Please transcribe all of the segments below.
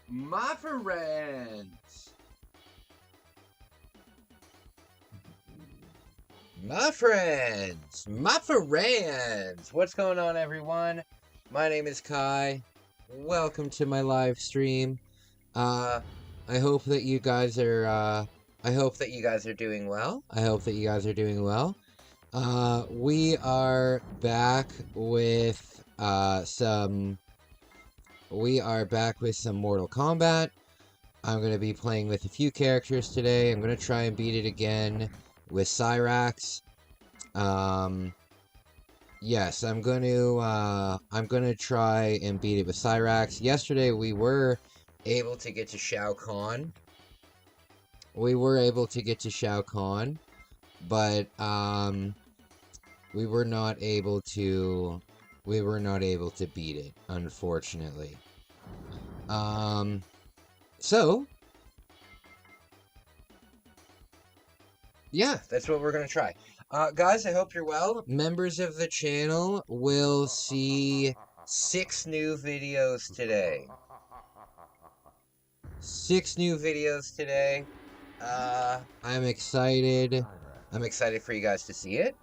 My friends! My friends! My friends! What's going on, everyone? My name is Kai. Welcome to my live stream. I hope that you guys are, doing well. I hope that you guys are doing well. We are back with, some Mortal Kombat. I'm going to be playing with a few characters today. I'm going to try and beat it again with Cyrax. Yes, I'm going to try and beat it with Cyrax. Yesterday we were able to get to Shao Kahn. But we were not able to beat it, unfortunately. So yeah, that's what we're gonna try. Guys, I hope you're well. Members of the channel will see 6 new videos today. 6 new videos today. I'm excited. I'm excited for you guys to see it.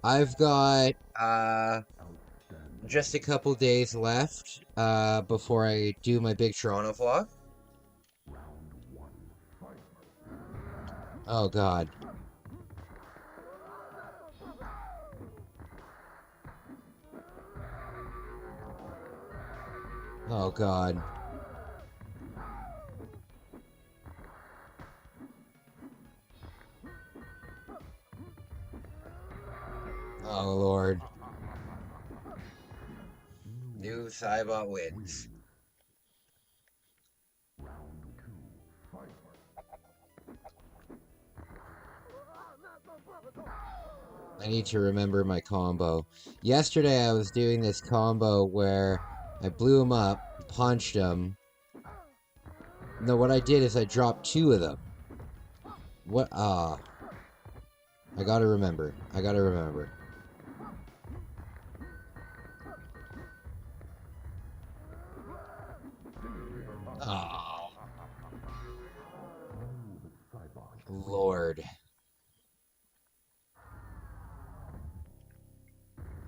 I've got, just a couple days left, before I do my big Toronto vlog. Oh, God. Oh, God. Oh, Lord. New Cybot wins. I need to remember my combo. Yesterday I was doing this combo where I blew him up, punched him. No, what I did is I dropped 2 of them. What? I gotta remember. Oh. Lord.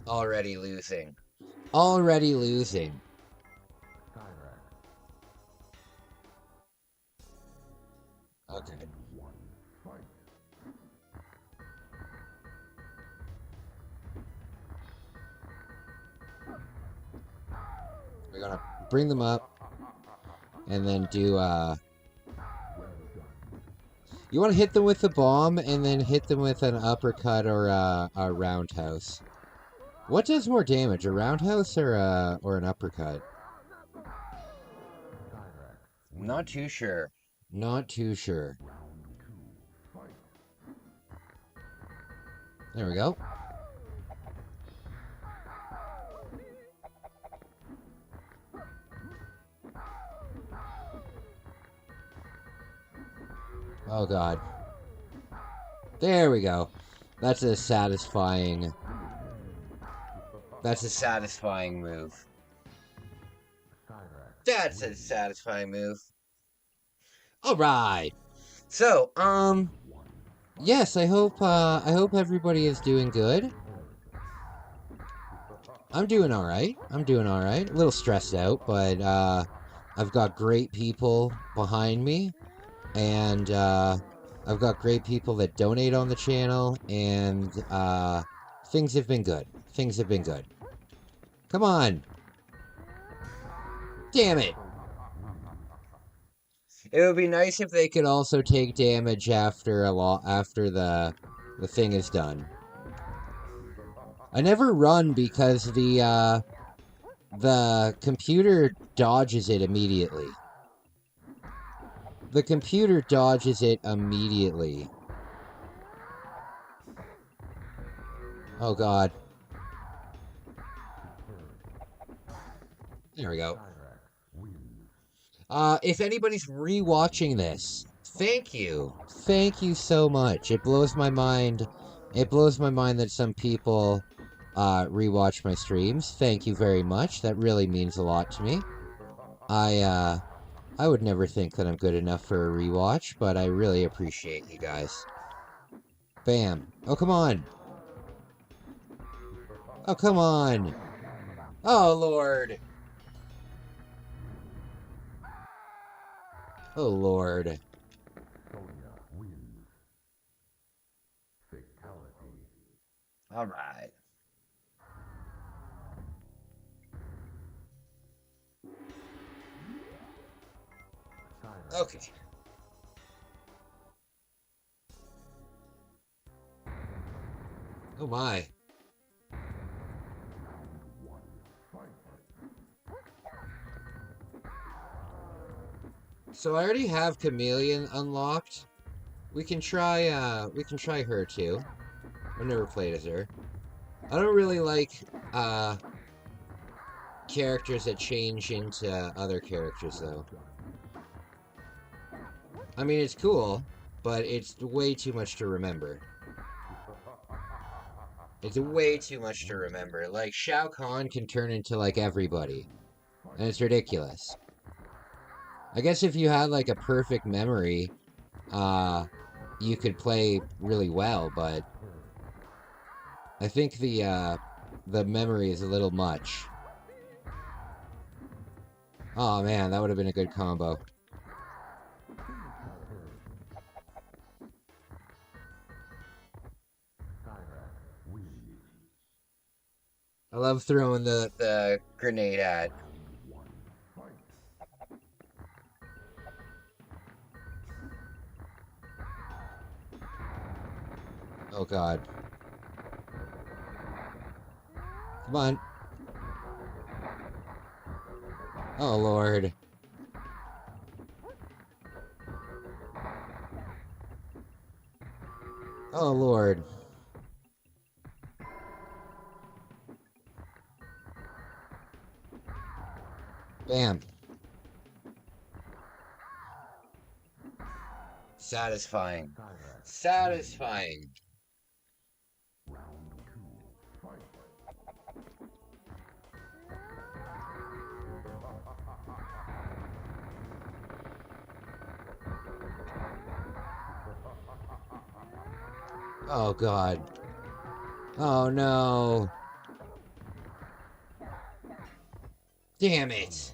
Already losing. Okay. We're gonna bring them up and then do, you want to hit them with the bomb and then hit them with an uppercut or a roundhouse. What does more damage, a roundhouse or an uppercut? Not too sure. There we go. Oh, God. There we go. That's a satisfying move. That's a satisfying move. Alright. So, yes, I hope everybody is doing good. I'm doing alright. A little stressed out, but, I've got great people behind me. And, I've got great people that donate on the channel, and, things have been good. Come on! Damn it! It would be nice if they could also take damage after the thing is done. I never run because the computer dodges it immediately. Oh, God. There we go. If anybody's re-watching this, thank you. Thank you so much. It blows my mind. It blows my mind that some people rewatch my streams. Thank you very much. That really means a lot to me. I would never think that I'm good enough for a rewatch, but I really appreciate you guys. Bam. Oh, come on. Oh, come on. Oh, Lord. Oh, Lord. All right. Okay. Oh, my. So I already have Chameleon unlocked. We can try her too. I've never played as her. I don't really like characters that change into other characters though. I mean, it's cool, but it's way too much to remember. It's way too much to remember. Like, Shao Kahn can turn into, like, everybody. And it's ridiculous. I guess if you had, like, a perfect memory, you could play really well, but I think the memory is a little much. Oh, man, that would have been a good combo. I love throwing the grenade at. Oh, God. Come on. Oh, Lord. Oh, Lord. Bam. Satisfying. Satisfying. Oh, God. Oh, no. Damn it.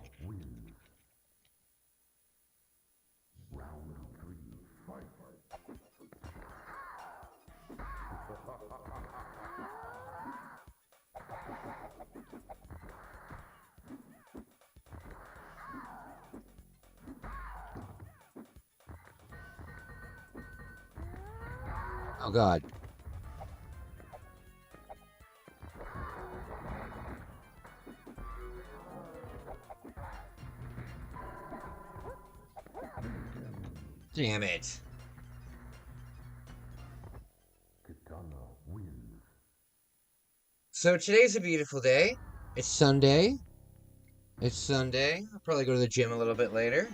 Oh, God. Damn it. So today's a beautiful day. It's Sunday. It's Sunday. I'll probably go to the gym a little bit later.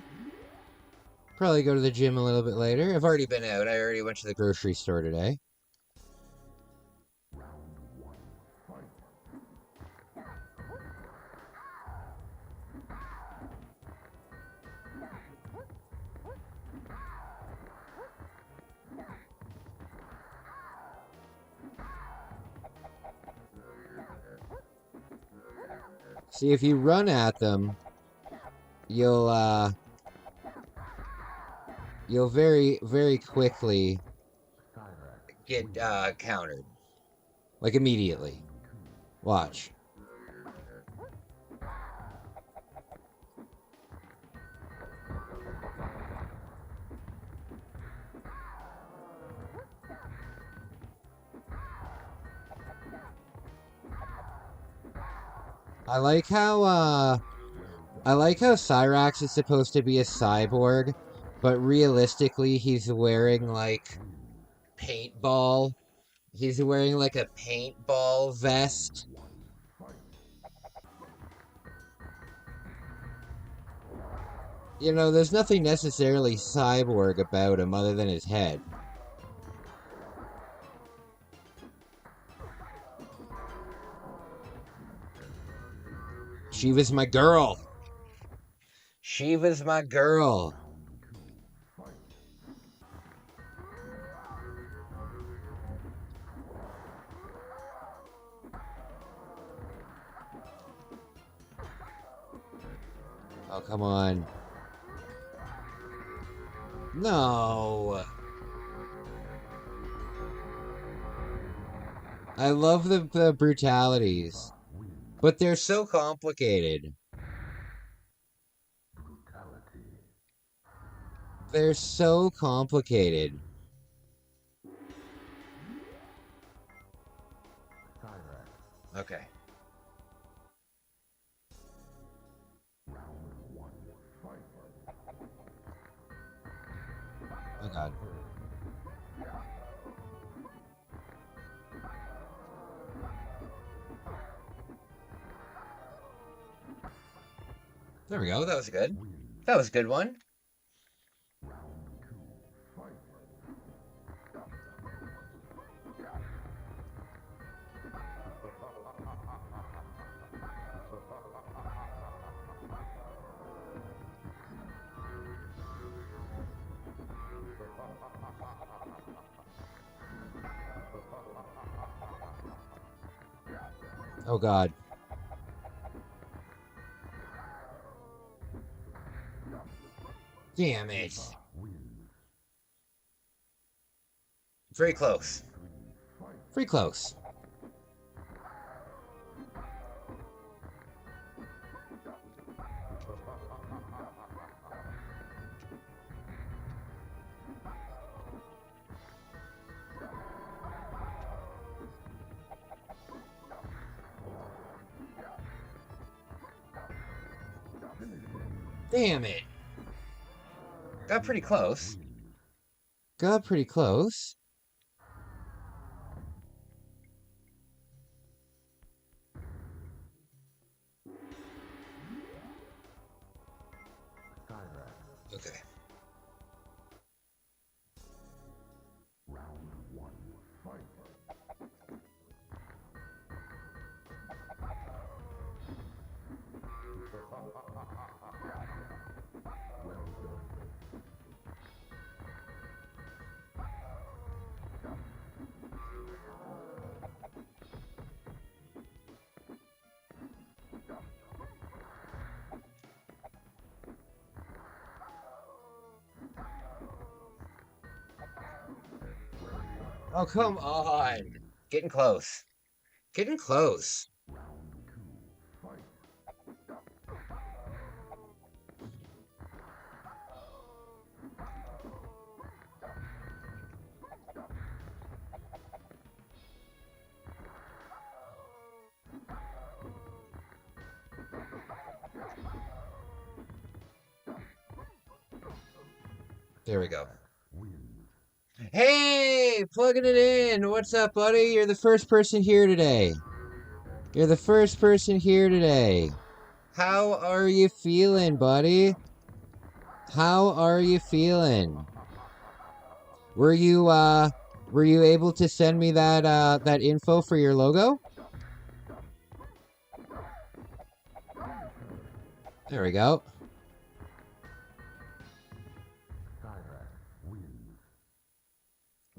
I've already been out. I already went to the grocery store today. See, if you run at them, you'll very, very quickly get countered. Like, immediately. Watch. I like how Cyrax is supposed to be a cyborg, but realistically he's wearing like paintball. He's wearing like a paintball vest. You know, there's nothing necessarily cyborg about him other than his head. Shiva's my girl. Shiva's my girl. Oh, come on. No. I love the brutalities, but they're so complicated. They're so complicated. Okay. Oh god. There we go. That was good. That was a good one. Oh god. Damn it. Very close. Very close. Damn it. Got pretty close. Got pretty close. Okay. Round one, fight. Well done. Oh, come on. Getting close. Getting close. Round two, fight. There we go. Win. Hey, plugging it in. What's up, buddy? You're the first person here today. You're the first person here today. How are you feeling, buddy? How are you feeling? Were you able to send me that that info for your logo? There we go.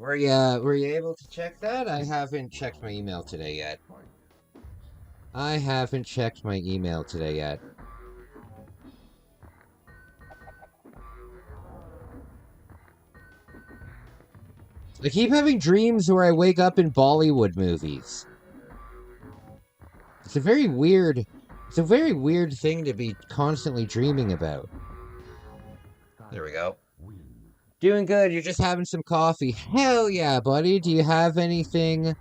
Were you able to check that? I haven't checked my email today yet. I haven't checked my email today yet. I keep having dreams where I wake up in Bollywood movies. It's a very weird thing to be constantly dreaming about. There we go. Doing good. You're just having some coffee. Hell yeah, buddy. Do you have anything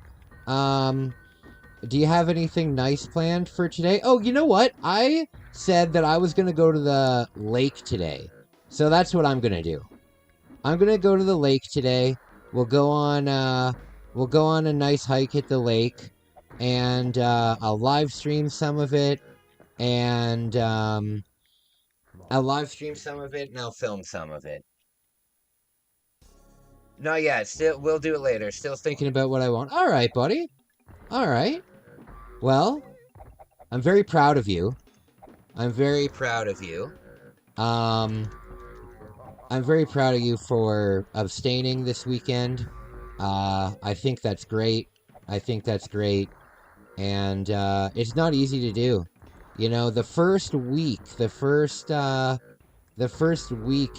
nice planned for today? Oh, you know what? I said that I was going to go to the lake today. So that's what I'm going to do. I'm going to go to the lake today. We'll go on a nice hike at the lake, and I'll live stream some of it, and I'll film some of it. Not yet. Still, we'll do it later. Still thinking about what I want. All right, buddy. All right. Well, I'm very proud of you. I'm very proud of you. Um, I'm very proud of you for abstaining this weekend. I think that's great. I think that's great. And it's not easy to do. You know, the first week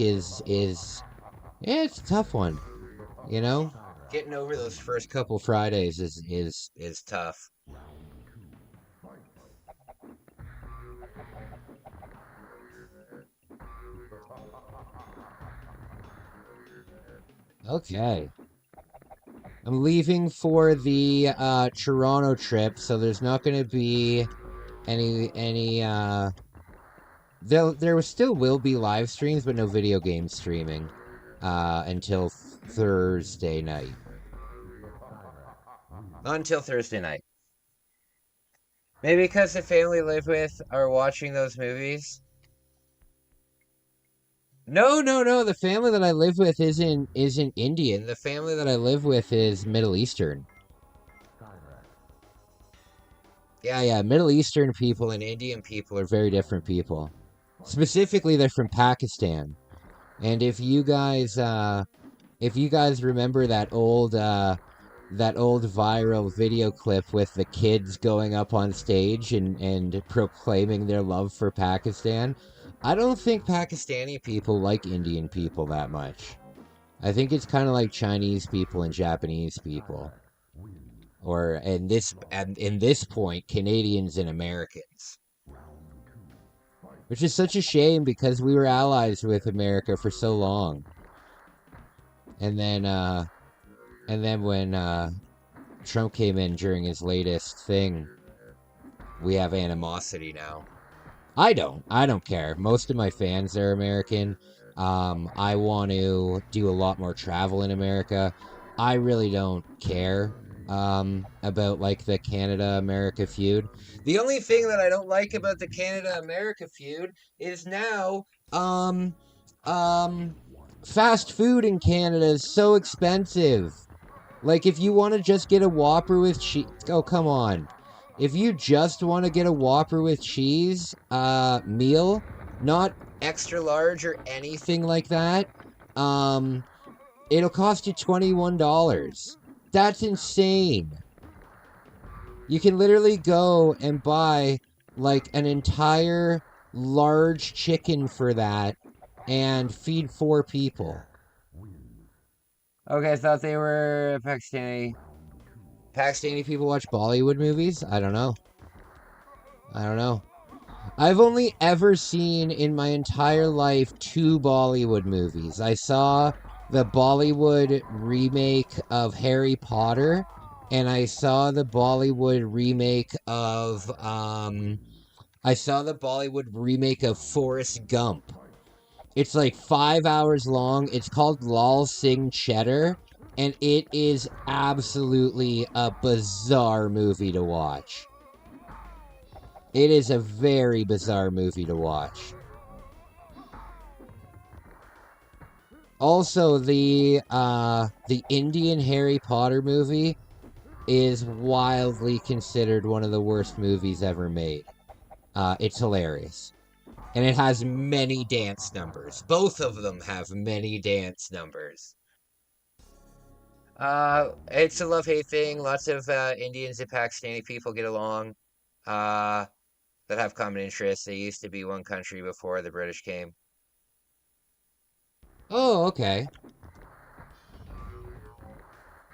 is yeah, it's a tough one, you know? Getting over those first couple Fridays is tough. Okay. I'm leaving for the Toronto trip, so there's not going to be any there still will be live streams, but no video game streaming until Thursday night. Not until Thursday night. Maybe because the family I live with are watching those movies. No, no, no. The family that I live with isn't Indian. The family that I live with is Middle Eastern. Yeah, yeah. Middle Eastern people and Indian people are very different people. Specifically, they're from Pakistan. And if you guys remember that old viral video clip with the kids going up on stage and proclaiming their love for Pakistan, I don't think Pakistani people like Indian people that much. I think it's kind of like Chinese people and Japanese people, or in this point, Canadians and Americans, which is such a shame because we were allies with America for so long, and then when Trump came in during his latest thing, we have animosity now. I don't care. Most of my fans are American. I want to do a lot more travel in America. I really don't care about like the Canada America feud. The only thing that I don't like about the Canada America feud is now um fast food in Canada is so expensive. Like, if you want to just get a Whopper with cheese, oh, come on. If you just want to get a Whopper with cheese, meal, not extra large or anything like that, um, it'll cost you $21. That's insane. You can literally go and buy like an entire large chicken for that and feed 4 people. Okay, I thought they were Pakistani. Pakistani people watch Bollywood movies? I don't know. I don't know. I've only ever seen in my entire life 2 Bollywood movies. I saw the Bollywood remake of Harry Potter, and I saw the Bollywood remake of Forrest Gump. It's like 5 hours long. It's called Lal Singh Cheddar, and it is absolutely a bizarre movie to watch. It is a very bizarre movie to watch. Also, the Indian Harry Potter movie is wildly considered one of the worst movies ever made. It's hilarious. And it has many dance numbers. Both of them have many dance numbers. It's a love-hate thing. Lots of Indians and Pakistani people get along. Uh, that have common interests. They used to be one country before the British came. Oh, okay.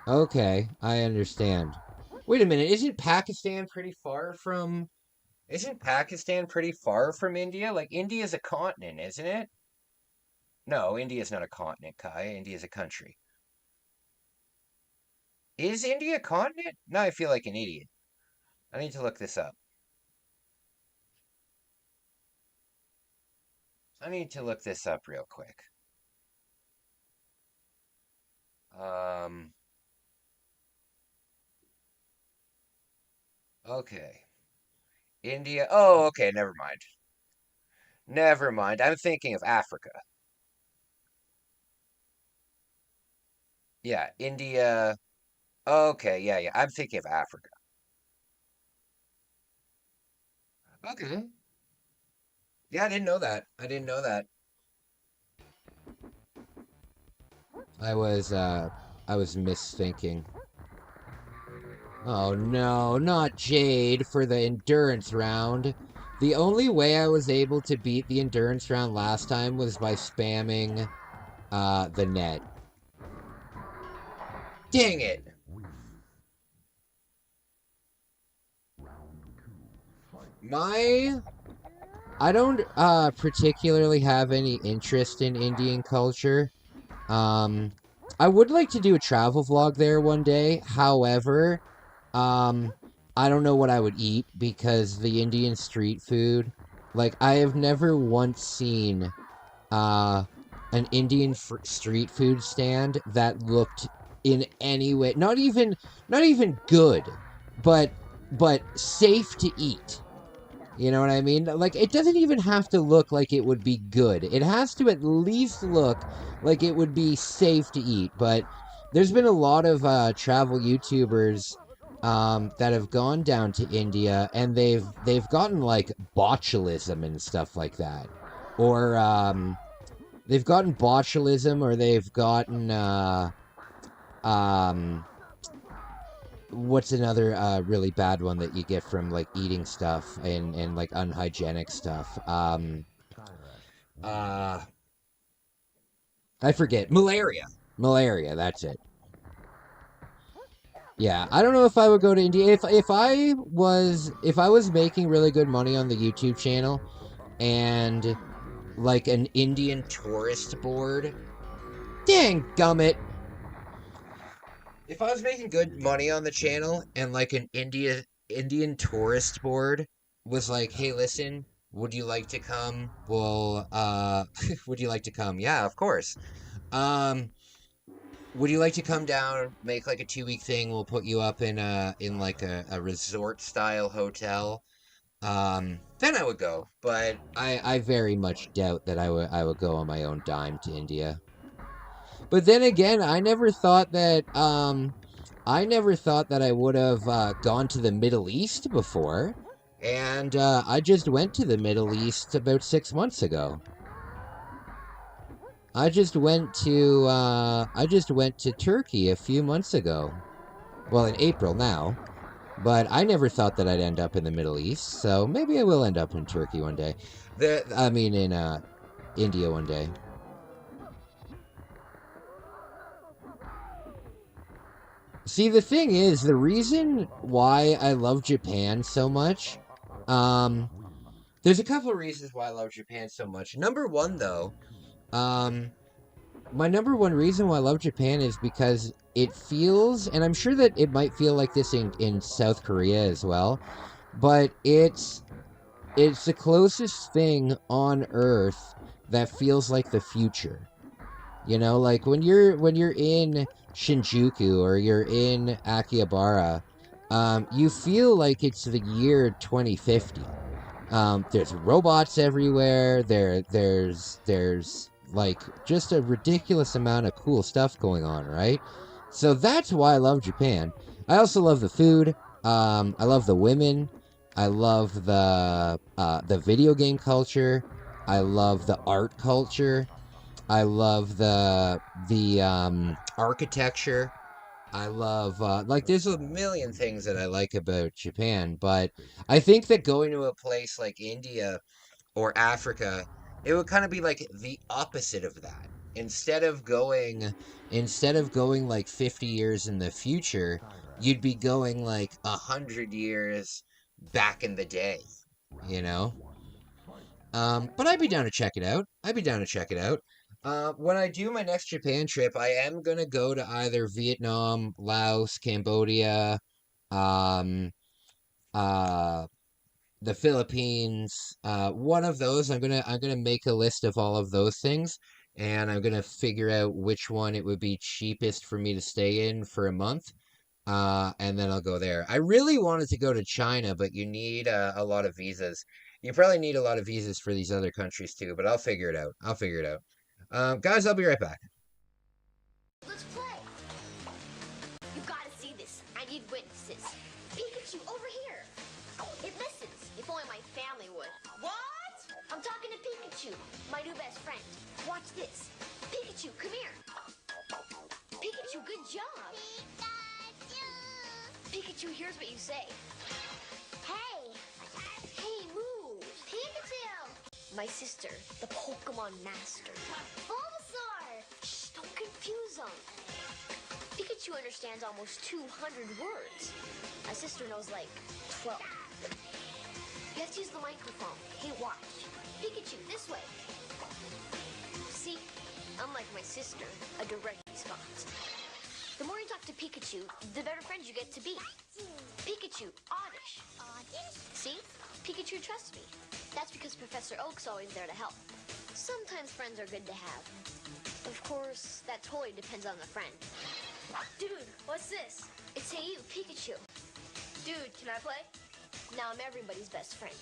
Okay, I understand. Wait a minute, isn't Pakistan pretty far from India? Like India's a continent, isn't it? No, India's not a continent, Kai. India's a country. Is India a continent? Now I feel like an idiot. I need to look this up. I need to look this up real quick. Um, okay. India. Oh, okay, never mind. Never mind. I'm thinking of Africa. Yeah, India. Okay, yeah, yeah. I'm thinking of Africa. Okay. Yeah, I didn't know that. I didn't know that. I was misthinking. Oh no, not Jade for the endurance round. The only way I was able to beat the endurance round last time was by spamming the net. Dang it! My I don't particularly have any interest in Indian culture. Um I would like to do a travel vlog there one day. However, um I don't know what I would eat because the Indian street food, like I have never once seen uh an Indian street food stand that looked in any way not even good, but safe to eat. You know what I mean? Like, it doesn't even have to look like it would be good. It has to at least look like it would be safe to eat. But there's been a lot of travel YouTubers that have gone down to India, and they've gotten like botulism and stuff like that, or they've gotten botulism, or they've gotten um, what's another really bad one that you get from like eating stuff and like unhygienic stuff? Uh, I forget. Malaria. Malaria. That's it. Yeah, I don't know if I would go to India if I was making really good money on the YouTube channel and like an Indian tourist board. Dang gummit! If I was making good money on the channel and like an Indian tourist board was like, "Hey, listen, would you like to come?" Well, would you like to come? Yeah, of course. Um, would you like to come down, make like a 2 week thing? We'll put you up in like a resort style hotel. Then I would go, but I very much doubt that I would go on my own dime to India. But then again, I never thought that I would have gone to the Middle East before, and I just went to the Middle East about 6 months ago. I just went to Turkey a few months ago. Well, in April now, but I never thought that I'd end up in the Middle East, so maybe I will end up in Turkey one day. I mean, in India one day. See, the thing is, the reason why I love Japan so much, um, there's a couple of reasons why I love Japan so much. Number one, though, um, my number one reason why I love Japan is because it feels, and I'm sure that it might feel like this in South Korea as well, but it's the closest thing on Earth that feels like the future. You know, like when you're in Shinjuku or you're in Akihabara, you feel like it's the year 2050. There's robots everywhere. There's like just a ridiculous amount of cool stuff going on, right? So that's why I love Japan. I also love the food. I love the women. I love the video game culture. I love the art culture. I love the architecture. I love like there's a million things that I like about Japan, but I think that going to a place like India or Africa, it would kind of be like the opposite of that. Instead of going like 50 years in the future, you'd be going like 100 years back in the day, you know? But I'd be down to check it out. I'd be down to check it out. When I do my next Japan trip, I am gonna go to either Vietnam, Laos, Cambodia, um, uh, the Philippines. One of those. I'm gonna make a list of all of those things, and I'm gonna figure out which one it would be cheapest for me to stay in for a month. And then I'll go there. I really wanted to go to China, but you need a lot of visas. You probably need a lot of visas for these other countries too, but I'll figure it out. I'll figure it out. Guys, I'll be right back. Let's play. You gotta see this. I need witnesses. Pikachu, over here. It listens. If only my family would. What? I'm talking my new best friend. Watch this. Pikachu, come here. Pikachu, good job. Pikachu here's what you say. Hey. Hey, move. Pikachu. My sister, the Pokemon master. Bulbasaur. Shh, don't confuse them. Pikachu understands almost 200 words. My sister knows like 12. You have to use the microphone. Hey, watch. Pikachu, this way. See, unlike my sister, a direct response. The more you talk to Pikachu, the better friends you get to be. Pikachu, oddish. Oddish? See? Pikachu trusts me. That's because Professor Oak's always there to help. Sometimes friends are good to have. Of course, that totally depends on the friend. Dude, what's this? It's Hey You, Pikachu. Dude, can I play? Now I'm everybody's best friend.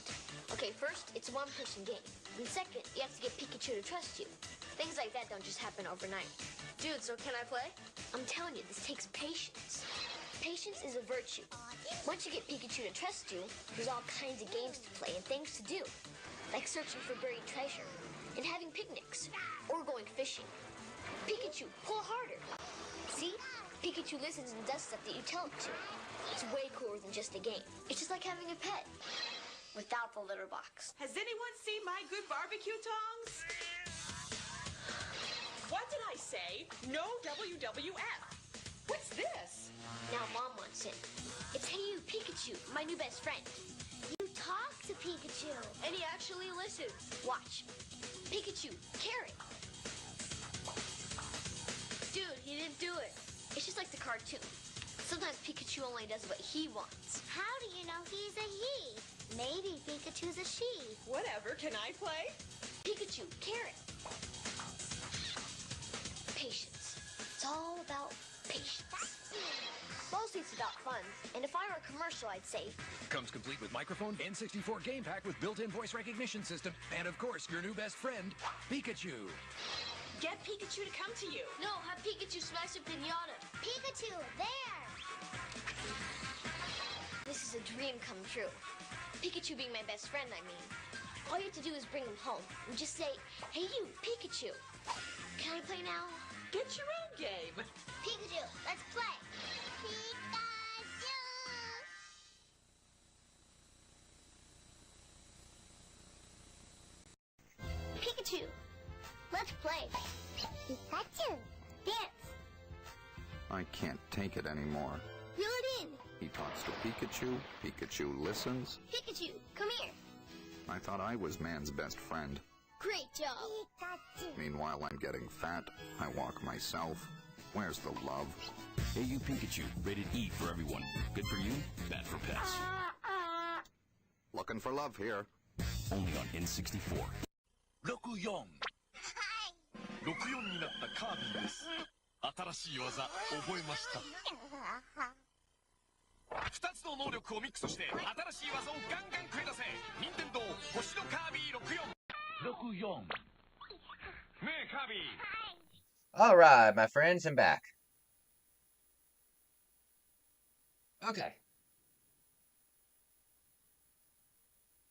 Okay, first, it's a one-person game. And second, you have to get Pikachu to trust you. Things like that don't just happen overnight. Dude, so can I play? I'm telling you, this takes patience. Patience is a virtue. Once you get Pikachu to trust you, there's all kinds of games to play and things to do. Like searching for buried treasure, and having picnics, or going fishing. Pikachu, pull harder. See? Pikachu listens and does stuff that you tell him to. It's way cooler than just a game. It's just like having a pet. Without the litter box. Has anyone seen my good barbecue tongs? What did I say? No WWF. What's this? Now Mom wants it. It's Hey You, Pikachu, my new best friend. You talk to Pikachu. And he actually listens. Watch. Pikachu, carrot. Dude, he didn't do it. It's just like the cartoon. Sometimes Pikachu only does what he wants. How do you know he's a he? Maybe Pikachu's a she. Whatever, can I play? Pikachu, carrot. Patience. It's all about patience. Mostly it's about fun. And if I were a commercial, I'd say... Comes complete with microphone, N64 game pack with built-in voice recognition system, and of course, your new best friend, Pikachu. Get Pikachu to come to you. No, have Pikachu smash a pinata. Pikachu, there! This is a dream come true. Pikachu being my best friend, I mean. All you have to do is bring him home and just say, Hey you, Pikachu. Can I play now? Get your own game. Pikachu, let's play. Pikachu. Pikachu, let's play. Pikachu, dance. I can't take it anymore. Reel it in. He talks to Pikachu, Pikachu listens. Pikachu, come here. I thought I was man's best friend. Great job. Pikachu. Meanwhile, I'm getting fat. I walk myself. Where's the love? Hey You, Pikachu, rated E for everyone. Good for you, bad for pets. Looking for love here. Only on N64. 64 になったカービィです。新しい技覚えました。2つの能力をミックスして新しい技をガンガン繰り出せ。任天堂星のカービィ64。ねえカービィ。Alright, my friends, I'm back. Okay.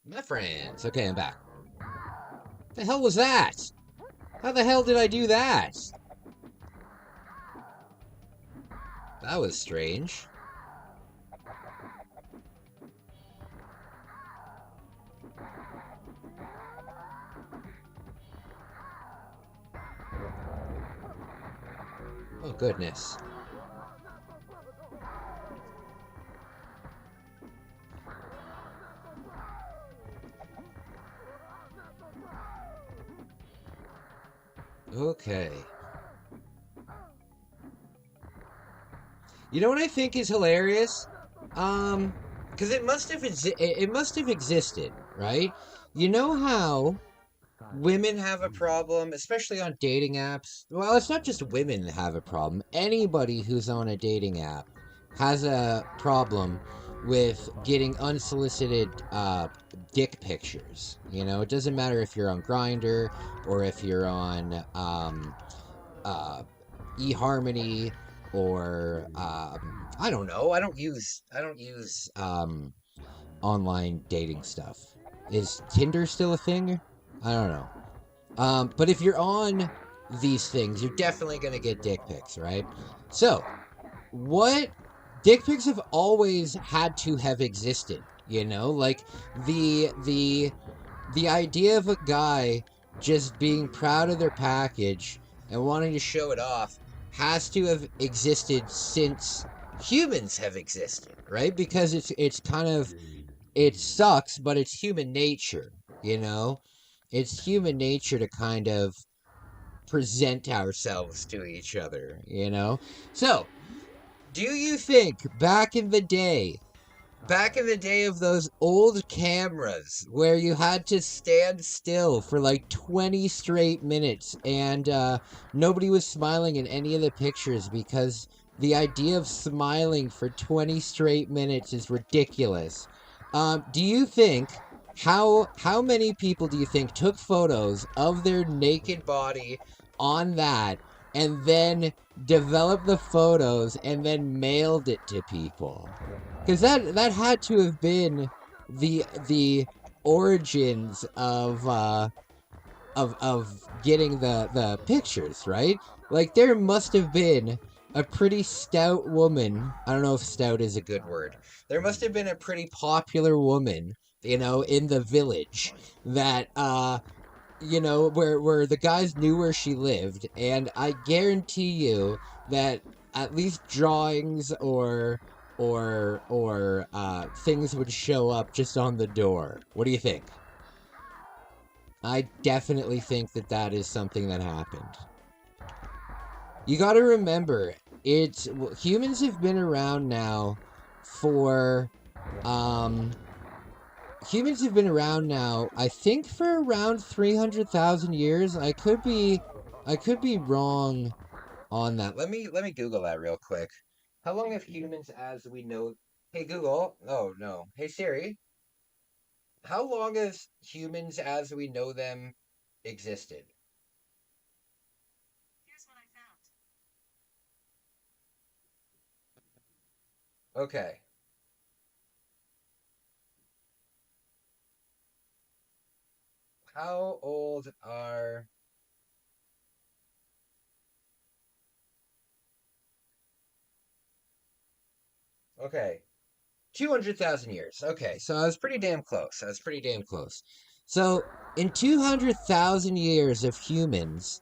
My friends. Okay, I'm back. The hell was that? How the hell did I do that? That was strange. Oh, goodness. Okay. You know what I think is hilarious? Because it must have existed, right? You know how women have a problem, especially on dating apps? Well, it's not just women that have a problem. Anybody who's on a dating app has a problem with getting unsolicited dick pictures. You know, it doesn't matter if you're on Grindr or if you're on eHarmony or I don't know. I don't use online dating stuff. Is Tinder still a thing? I don't know. But if you're on these things, you're definitely going to get dick pics, right? So, what dick pics have always had to have existed, you know? Like the idea of a guy just being proud of their package and wanting to show it off has to have existed since humans have existed, right? Because it's kind of, it sucks, but it's human nature, you know? It's human nature to kind of present ourselves to each other, you know? So, do you think back in the day of those old cameras where you had to stand still for like 20 straight minutes and nobody was smiling in any of the pictures because the idea of smiling for 20 straight minutes is ridiculous? Do you think, how many people do you think took photos of their naked body on that and then developed the photos and then mailed it to people? Because that had to have been the origins of getting the pictures, right? Like, there must have been a pretty stout woman. I don't know if stout is a good word. There must have been a pretty popular woman, you know, in the village that you know, where the guys knew where she lived, and I guarantee you that at least drawings or things would show up just on the door. What do you think? I definitely think that is something that happened. You got to remember, humans have been around now for I think for around 300,000 years. I could be wrong on that. Let me Google that real quick. How long have humans as we know? Hey Google. Oh no. Hey Siri. How long has humans as we know them existed? Here's what I found. Okay. How old are... Okay. 200,000 years. Okay, so I was pretty damn close. So, in 200,000 years of humans,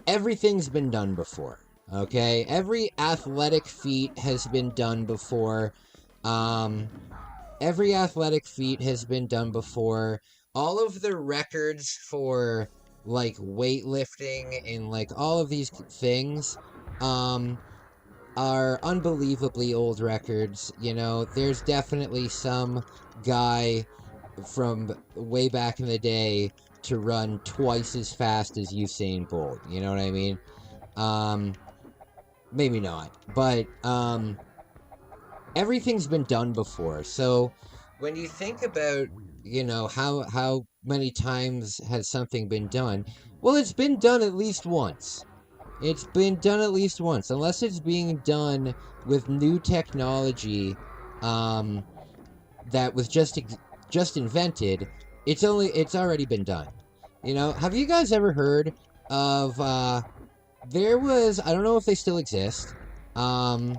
everything's been done before. Okay? Every athletic feat has been done before. Every athletic feat has been done before. All of the records for, like, weightlifting and, like, all of these things, are unbelievably old records. You know, there's definitely some guy from way back in the day to run twice as fast as Usain Bolt. You know what I mean? Maybe not. But, everything's been done before. So, when you think about, you know, how many times has something been done? Well, it's been done at least once. It's been done at least once, unless it's being done with new technology that was just invented. It's already been done. You know, have you guys ever heard of there was, I don't know if they still exist. Hell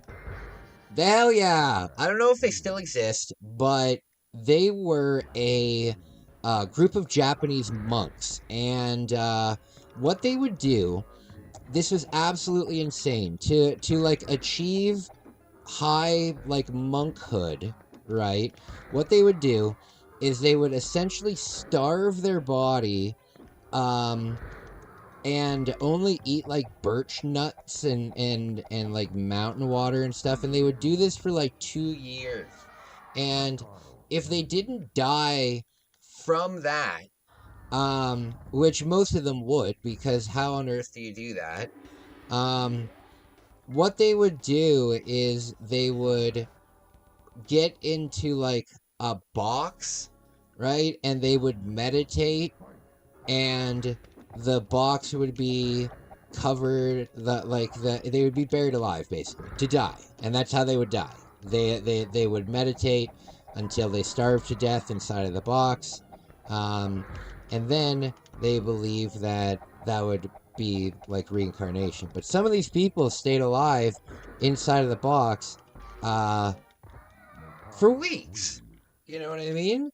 yeah, I don't know if they still exist, but they were a group of Japanese monks, and what they would do. This was absolutely insane. To like achieve high like monkhood, right? What they would do is they would essentially starve their body and only eat like birch nuts and like mountain water and stuff, and they would do this for like 2 years. And if they didn't die from that, which most of them would, because how on earth do you do that? What they would do is they would get into like a box, right? And they would meditate, and the box would be covered, they would be buried alive, basically, to die. And that's how they would die. They would meditate until they starved to death inside of the box. And then they believe that that would be like reincarnation. But some of these people stayed alive inside of the box for weeks. You know what I mean?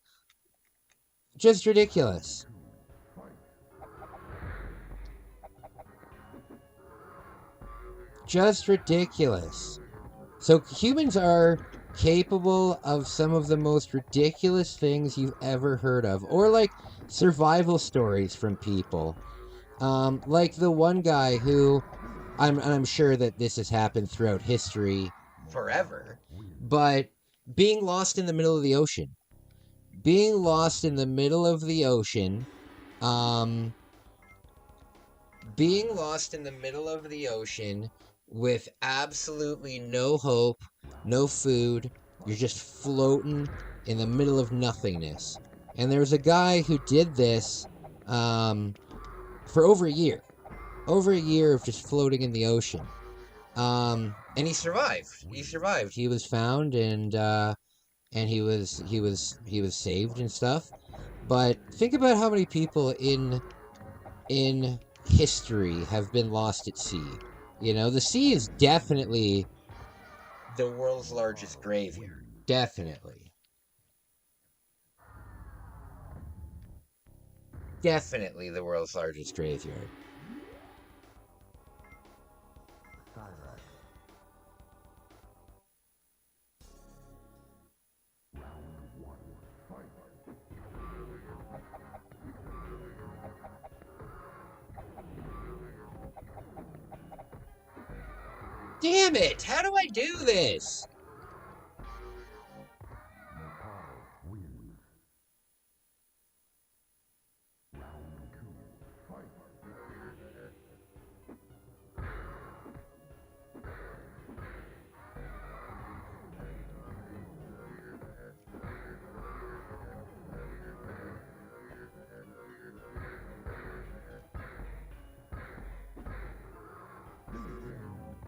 Just ridiculous. Just ridiculous. So humans are capable of some of the most ridiculous things you've ever heard of. Or like survival stories from people. Like the one guy who, I'm sure that this has happened throughout history forever, but being lost in the middle of the ocean. Being lost in the middle of the ocean, being lost in the middle of the ocean with absolutely no hope, no food. You're just floating in the middle of nothingness. And there's a guy who did this for over a year. Over a year of just floating in the ocean. And he survived. He survived. He was found and he was saved and stuff. But think about how many people in history have been lost at sea. You know, the sea is definitely the world's largest graveyard. Definitely. Definitely the world's largest graveyard. Damn it! How do I do this?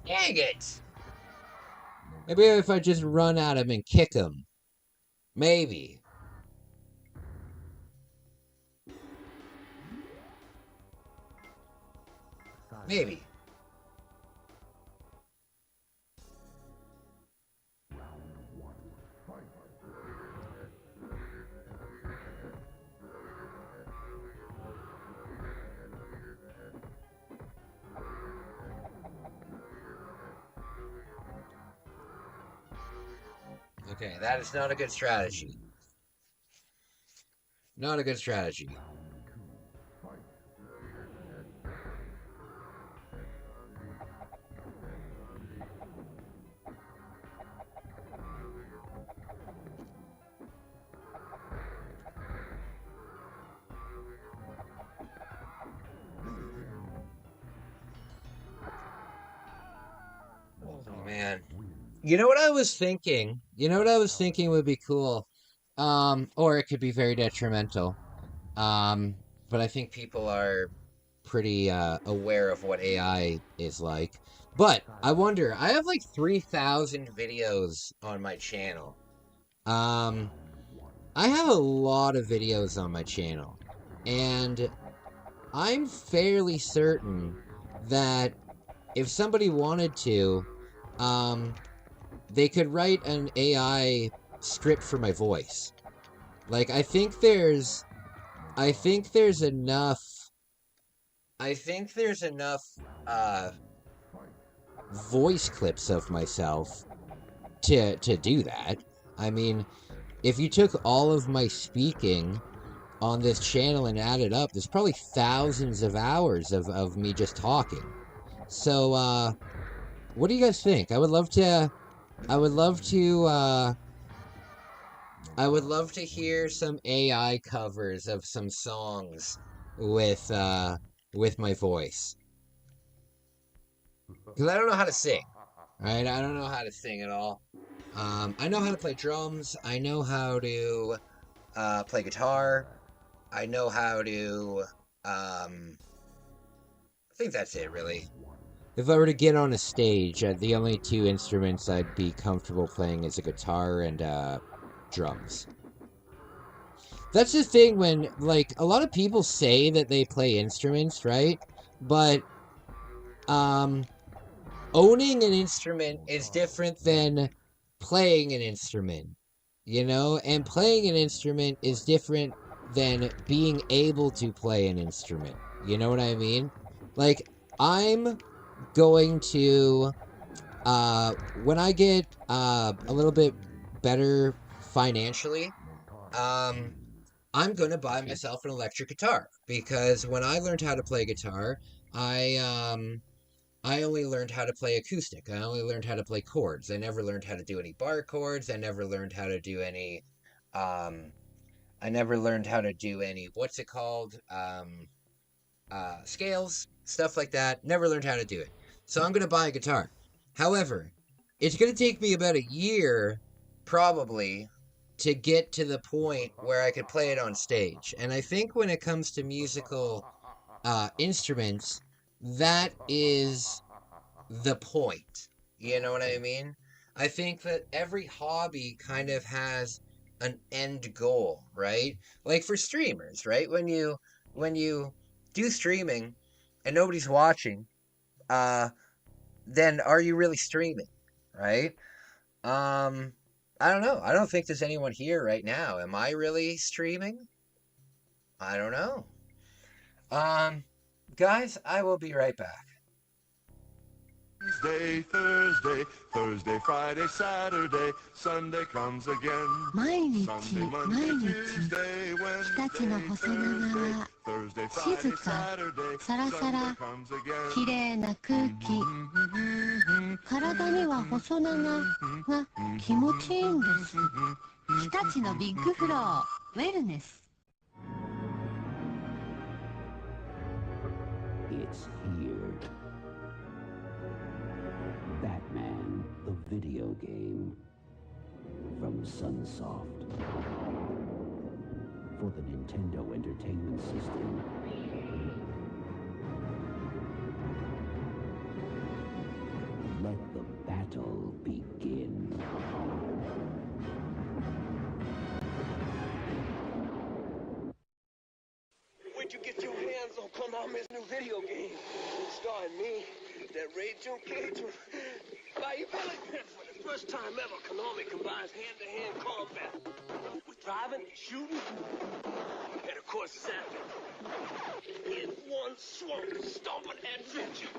Dang it! Maybe if I just run at him and kick him. Maybe. Maybe. Okay, that is not a good strategy. Not a good strategy. Oh, man. You know what I was thinking? You know what I was thinking would be cool? Or it could be very detrimental. But I think people are pretty aware of what AI is like. But I wonder, I have like 3,000 videos on my channel. I have a lot of videos on my channel. And I'm fairly certain that if somebody wanted to, they could write an AI script for my voice. Like, I think there's enough voice clips of myself to do that. I mean, if you took all of my speaking on this channel and added up, there's probably thousands of hours of me just talking. So, what do you guys think? I would love to hear some AI covers of some songs with my voice. Because I don't know how to sing. Right? I don't know how to sing at all. I know how to play drums. I know how to play guitar. I know how to I think that's it, really. If I were to get on a stage, the only two instruments I'd be comfortable playing is a guitar and drums. that's the thing when, like, a lot of people say that they play instruments, right? But, owning an instrument is different than playing an instrument, you know? And playing an instrument is different than being able to play an instrument. You know what I mean? Like, I'm going to, when I get, a little bit better financially, um, I'm gonna buy myself an electric guitar because when I learned how to play guitar, I, I only learned how to play acoustic. I only learned how to play chords. I never learned how to do any bar chords. I never learned how to do any, um, I never learned how to do any, what's it called? Scales, stuff like that. Never learned how to do it. So I'm going to buy a guitar. However, it's going to take me about a year, probably, to get to the point where I could play it on stage. And I think when it comes to musical instruments, that is the point. You know what I mean? I think that every hobby kind of has an end goal, right? Like for streamers, right? When you do streaming and nobody's watching, uh then are you really streaming, right? Um I don't know. I don't think there's anyone here right now. Am I really streaming? I don't know. Um Guys, I will be right back. Wednesday, Thursday, Thursday, Friday, Saturday, Sunday comes again. 毎日 Sunday, 毎 Monday, 日 Tuesday, 日立の Wednesday, 細長 Thursday, 静 Friday, か Saturday, サラサラ Sunday comes again. きれいな空気体には細長が気持ちいいんです日立のビッグフローウェルネス It's here. Batman, the video game. From Sunsoft. For the Nintendo Entertainment System. Let the battle begin. Where'd you get your hands on Konami's new video game? Starring me, that Rachel Cajun. Bayou Billy, for the first time ever, Konami combines hand-to-hand combat with driving, shooting, and of course zapping. In one swamp, stomping adventure.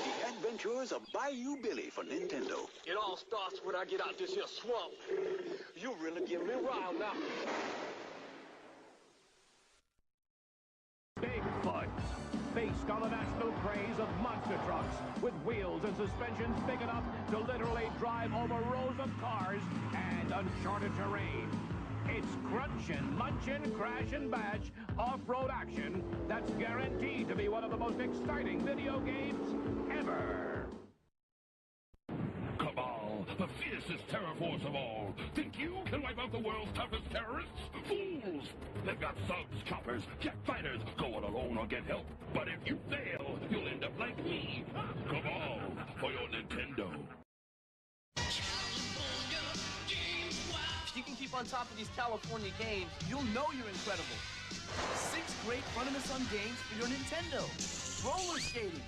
The Adventures of Bayou Billy for Nintendo. It all starts when I get out this here swamp. You really give me riled now. Bigfoot. Based on the national craze of monster trucks with wheels and suspensions big enough to literally drive over rows of cars and uncharted terrain. It's crunchin', munchin', crash and bash off-road action that's guaranteed to be one of the most exciting video games ever. Cabal, the fiercest terror force of all. Think you can wipe out the world's toughest terrorists? Fools! They've got thugs, choppers, jet fighters. Go it alone or get help. But if you fail, you'll end up like me. Cabal, for your Nintendo. If you can keep on top of these California games, you'll know you're incredible. 6 great fun-in-the-sun games for your Nintendo. Roller skating,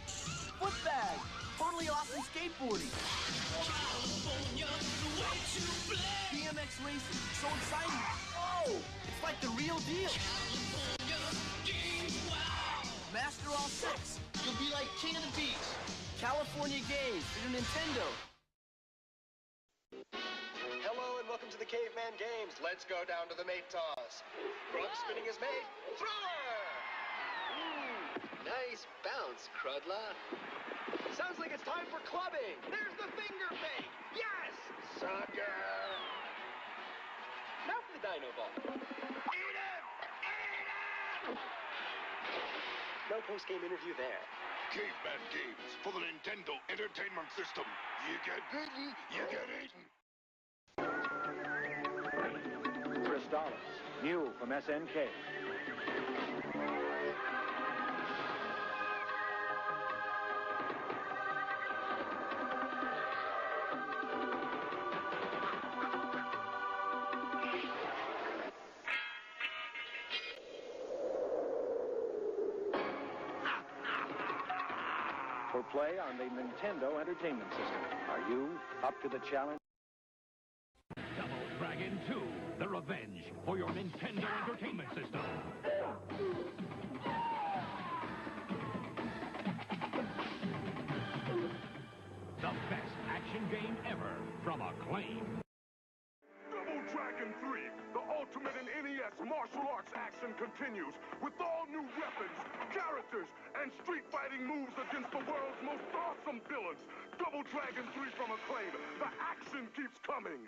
foot bag, totally awesome skateboarding. BMX racing, so exciting. Oh, it's like the real deal. Master all 6. You'll be like king of the beach. California games for your Nintendo. Hello and welcome to the Caveman Games. Let's go down to the mate toss. Grub spinning his mate. Thrower! Nice bounce, Crudla. Sounds like it's time for clubbing. There's the finger fake. Yes! Sucker! Now for the dino ball. Eat him! Eat him! No post-game interview there. Caveman Games for the Nintendo Entertainment System. You get bitten, you get eaten. Crystallis, new from SNK. for play on the Nintendo Entertainment System. Are you up to the challenge? Double Dragon 2, The Revenge for your Nintendo Entertainment System. The best action game ever from Acclaim. Double Dragon 3, the ultimate in NES martial arts action continues with all new weapons, characters, and street fighting moves against the world's most awesome villains. Double Dragon 3 from Acclaim. The action keeps coming.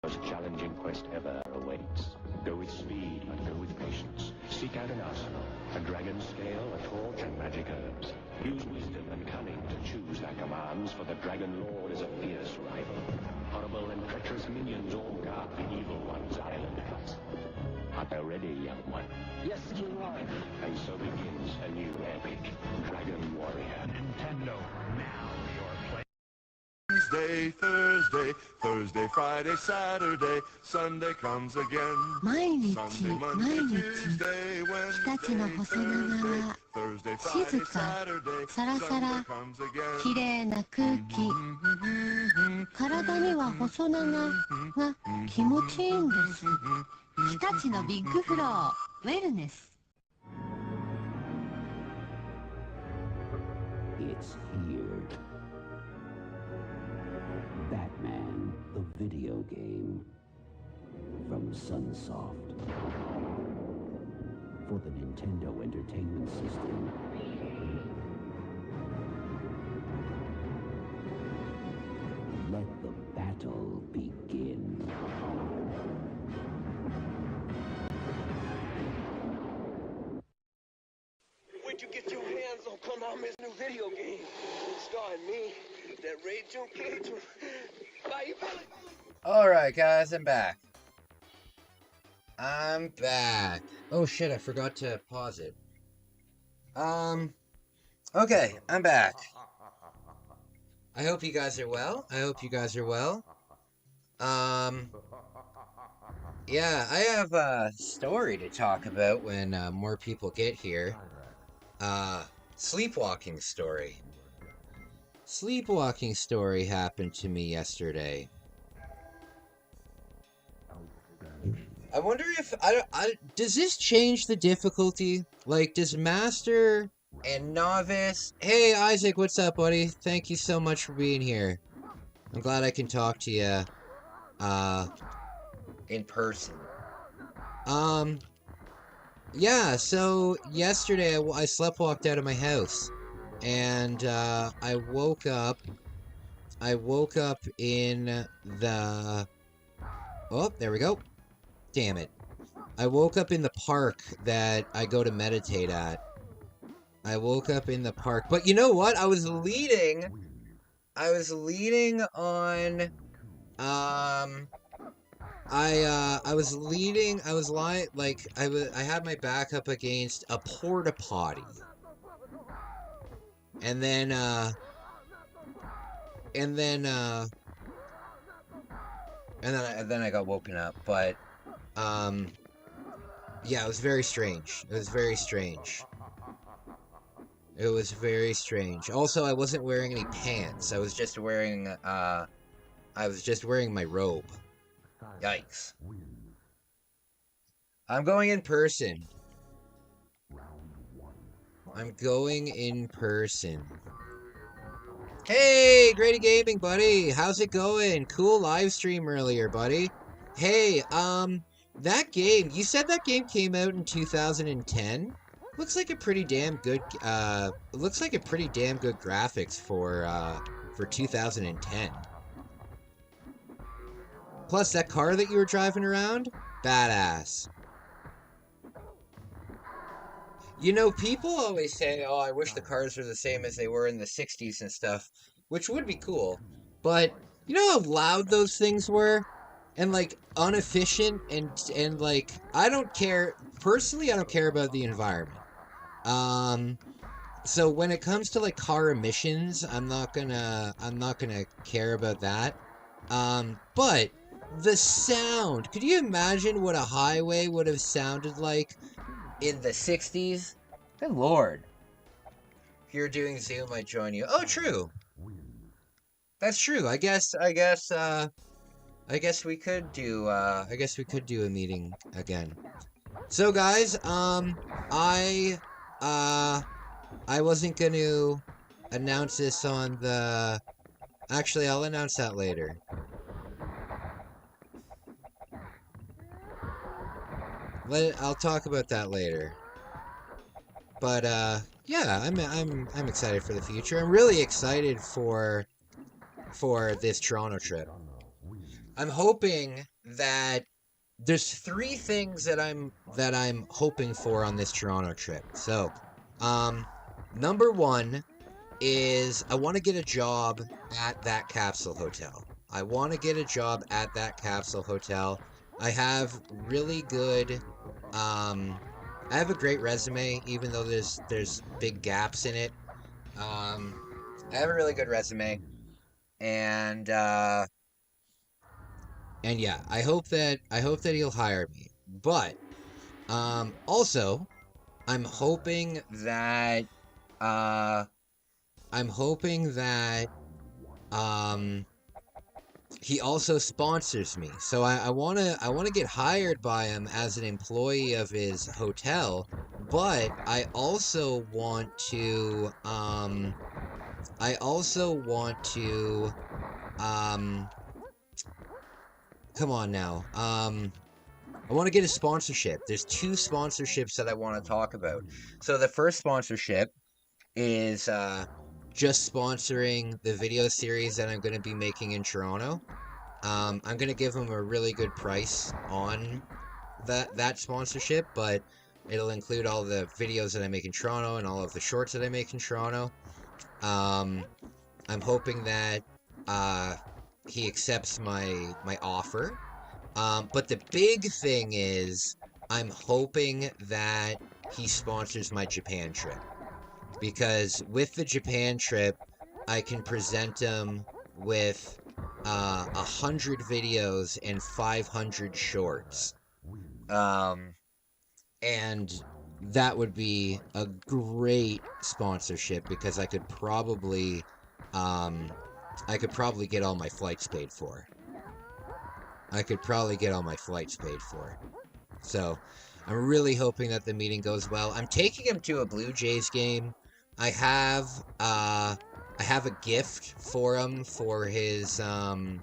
Most challenging quest ever awaits. Go with speed and go with patience. Seek out an arsenal, a dragon scale, a torch, and magic herbs. Use wisdom and cunning to choose thy commands, for the Dragon Lord is a fierce rival. Horrible and treacherous minions all guard the evil one's island house. Art thou ready, young one? Yes, King Lion. And so begins a new epic, Dragon Warrior. Nintendo, now your play. Tuesday, Thursday, Thursday, Friday, Saturday, Sunday comes again. 毎日 Sunday, 毎 Monday, 日 Tuesday, 日立の Wednesday, 細長 Thursday, は Thursday, 静 Friday, か Saturday, サラサラ Sunday comes again. きれいな空気体には細長が気持ちいいんです日立のビッグフローウェルネス It's here. Batman, the video game. From Sunsoft. For the Nintendo Entertainment System. Let the battle begin. Where'd you get your hands on Konami's new video game? Starring me, that Ray Junkie, Bayou Billy. Alright, guys, I'm back. I'm back. Oh shit, I forgot to pause it. Okay, I'm back. I hope you guys are well. Yeah, I have a story to talk about when more people get here. Sleepwalking story. Sleepwalking story happened to me yesterday. I wonder if does this change the difficulty? Like, does Master and Novice? Hey, Isaac, what's up, buddy? Thank you so much for being here. I'm glad I can talk to you, in person. Yeah. So yesterday I sleptwalked out of my house, and I woke up in the. Oh, there we go. Damn it. I woke up in the park that I go to meditate at. I woke up in the park. But you know what? I was leading on... I had my back up against a porta potty. And then I got woken up, but yeah, it was very strange. It was very strange. Also, I wasn't wearing any pants. I was just wearing my robe. Yikes. I'm going in person. Hey, Grady Gaming, buddy. How's it going? Cool live stream earlier, buddy. Hey, that game, you said that game came out in 2010? Looks like a pretty damn good, graphics for 2010. Plus, that car that you were driving around? Badass. You know, people always say, oh, I wish the cars were the same as they were in the 60s and stuff, which would be cool. But, you know how loud those things were? And, like, inefficient, and like, I don't care, personally, I don't care about the environment. So when it comes to, like, car emissions, I'm not gonna care about that. But the sound, could you imagine what a highway would have sounded like in the 60s? Good lord. If you're doing Zoom, I'd join you. Oh, true. That's true. I guess we could do a meeting again. So guys, I wasn't going to announce this on the... Actually, I'll announce that later. I'll talk about that later. But yeah, I'm excited for the future. I'm really excited for this Toronto trip. I'm hoping that there's 3 things that I'm hoping for on this Toronto trip. So, number 1 is I want to get a job at that capsule hotel. I want to get a job at that capsule hotel. I have really good, I have a great resume, even though there's big gaps in it. I have a really good resume, and yeah, I hope that he'll hire me. But also, I'm hoping that he also sponsors me. So I wanna get hired by him as an employee of his hotel, but I also want to come on now. I want to get a sponsorship. There's 2 sponsorships that I want to talk about. So the first sponsorship is just sponsoring the video series that I'm going to be making in Toronto. I'm going to give him a really good price on that sponsorship, but it'll include all the videos that I make in Toronto and all of the shorts that I make in Toronto. I'm hoping that he accepts my offer. But the big thing is I'm hoping that he sponsors my Japan trip. Because with the Japan trip, I can present him with 100 videos and 500 shorts. And that would be a great sponsorship because I could probably get all my flights paid for. So, I'm really hoping that the meeting goes well. I'm taking him to a Blue Jays game. I have a gift for him for his hotel.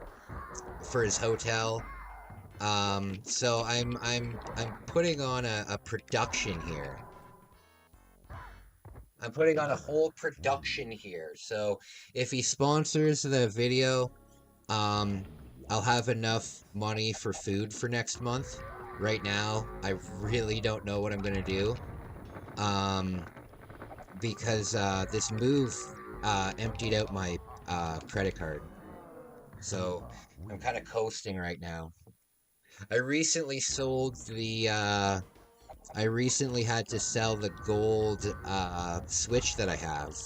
So I'm putting on a production here. I'm putting on a whole production here. So if he sponsors the video, I'll have enough money for food for next month. Right now, I really don't know what I'm gonna do. Because this move emptied out my credit card. So I'm kind of coasting right now. I recently had to sell the gold Switch that I have,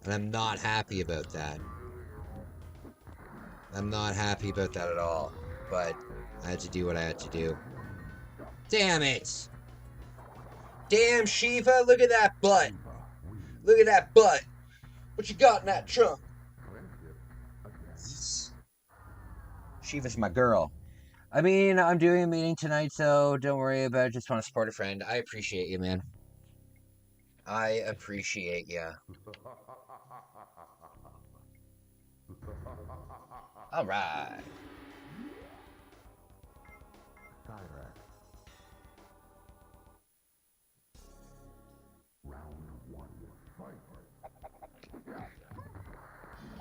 and I'm not happy about that. I'm not happy about that at all, but I had to do what I had to do. Damn it! Damn, Shiva, look at that butt! Look at that butt! What you got in that trunk? Shiva's my girl. I mean, I'm doing a meeting tonight, so don't worry about it. Just want to support a friend. I appreciate you, man. I appreciate ya. Alright.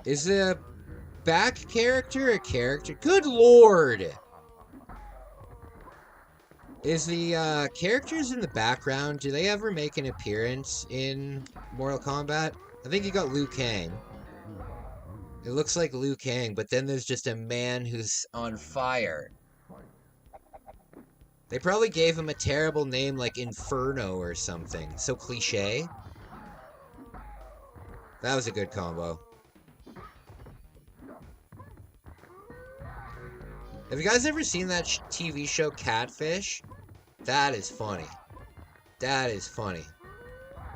Is the back character a character? Good lord! Is the characters in the background, do they ever make an appearance in Mortal Kombat? I think you got Liu Kang. It looks like Liu Kang, but then there's just a man who's on fire. They probably gave him a terrible name like Inferno or something. So cliche. That was a good combo. Have you guys ever seen that TV show Catfish? That is funny. That is funny.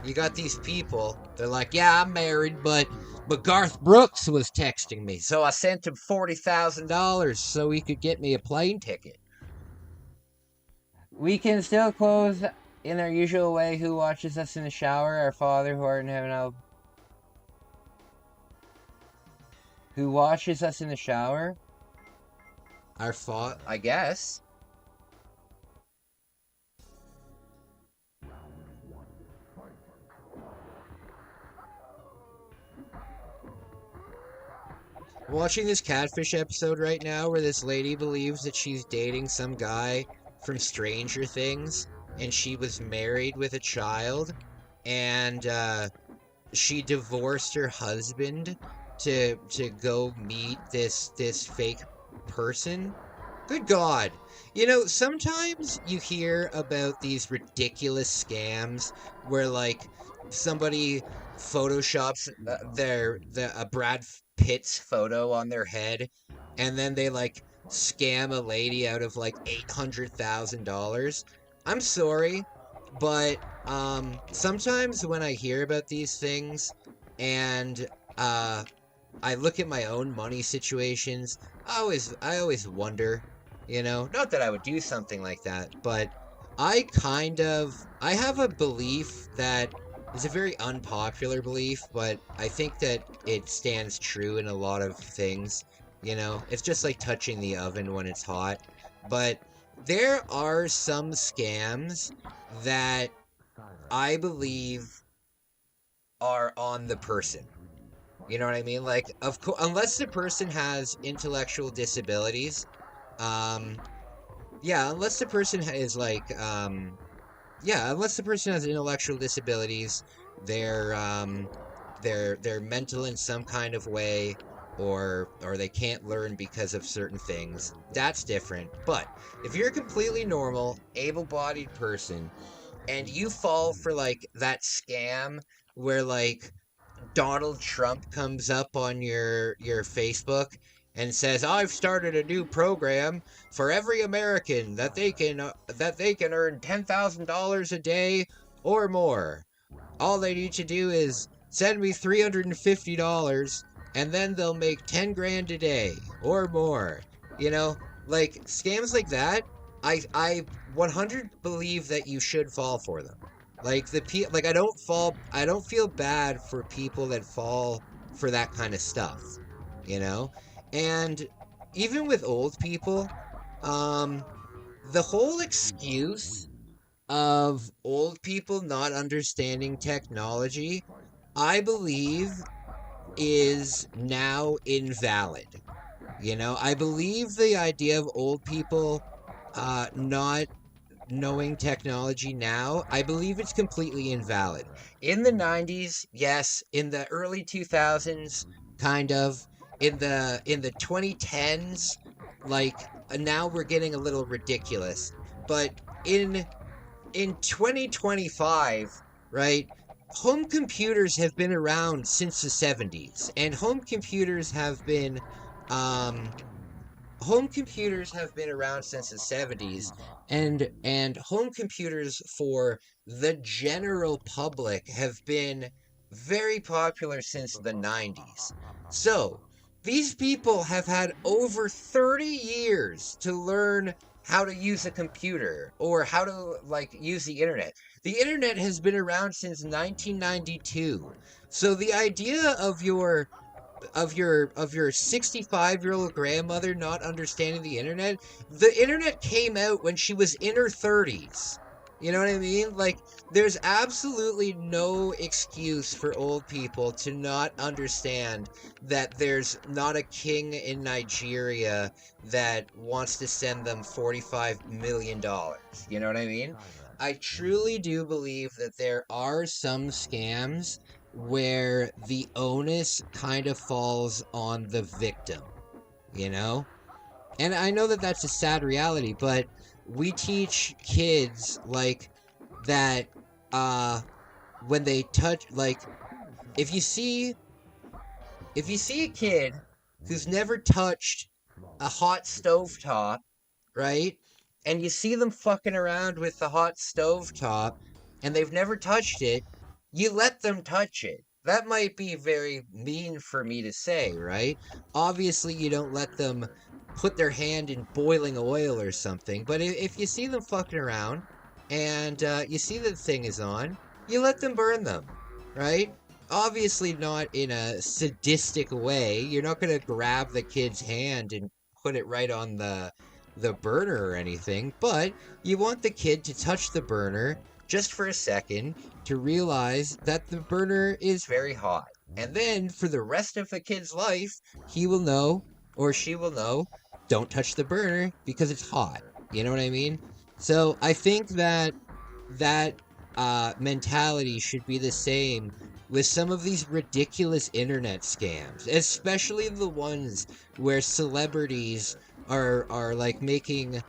you got these people, they're like, yeah, I'm married, but Garth Brooks was texting me, so I sent him $40,000 so he could get me a plane ticket. We can still close in our usual way. Who watches us in the shower? Our Father who art in heaven. Who watches us in the shower? Our Father, I guess. I'm watching this catfish episode right now where this lady believes that she's dating some guy from Stranger Things, and she was married with a child, and she divorced her husband to go meet this fake person. Good God. You know, sometimes you hear about these ridiculous scams where, like, somebody photoshops a Brad Pitt's photo on their head, and then they, like, scam a lady out of, like, $800,000. I'm sorry, but sometimes when I hear about these things and I look at my own money situations, I always wonder, you know, not that I would do something like that, but I have a belief that is a very unpopular belief, but I think that it stands true in a lot of things. You know, it's just like touching the oven when it's hot. But there are some scams that I believe are on the person. You know what I mean? Like, of course, unless the person has intellectual disabilities, yeah, unless the person is like, unless the person has intellectual disabilities, they're they're mental in some kind of way, or they can't learn because of certain things. That's different. But if you're a completely normal, able-bodied person, and you fall for like that scam where like Donald Trump comes up on your Facebook and says, "I've started a new program for every American that they can earn $10,000 a day or more. All they need to do is send me $350 and then they'll make 10 grand a day or more." You know, like scams like that, I 100 believe that you should fall for them. Like I don't feel bad for people that fall for that kind of stuff, you know? And even with old people, the whole excuse of old people not understanding technology, I believe is now invalid. You know, I believe the idea of old people not knowing technology now, I believe it's completely invalid. In the 90s, yes. In the early 2000s, kind of. In the 2010s, like now we're getting a little ridiculous. But in 2025, right? Home computers have been around since the 70s, and home computers have been around since the 70s, and home computers for the general public have been very popular since the 90s. So, these people have had over 30 years to learn how to use a computer or how to like use the internet. The internet has been around since 1992. So the idea of your 65-year-old grandmother not understanding the internet came out when she was in her 30s. You know what I mean? Like, there's absolutely no excuse for old people to not understand that there's not a king in Nigeria that wants to send them $45 million. You know what I mean? I truly do believe that there are some scams where the onus kind of falls on the victim, you know? And I know that that's a sad reality, but we teach kids, like, that, when they touch, like, if you see a kid who's never touched a hot stovetop, right? And you see them fucking around with the hot stovetop, and they've never touched it, you let them touch it. That might be very mean for me to say, right? Obviously, you don't let them put their hand in boiling oil or something, but if you see them fucking around and you see that the thing is on, you let them burn them, right? Obviously not in a sadistic way. You're not going to grab the kid's hand and put it right on the burner or anything, but you want the kid to touch the burner just for a second to realize that the burner is very hot. And then for the rest of the kid's life, he will know or she will know, don't touch the burner because it's hot. You know what I mean? So I think that mentality should be the same with some of these ridiculous internet scams, especially the ones where celebrities are like making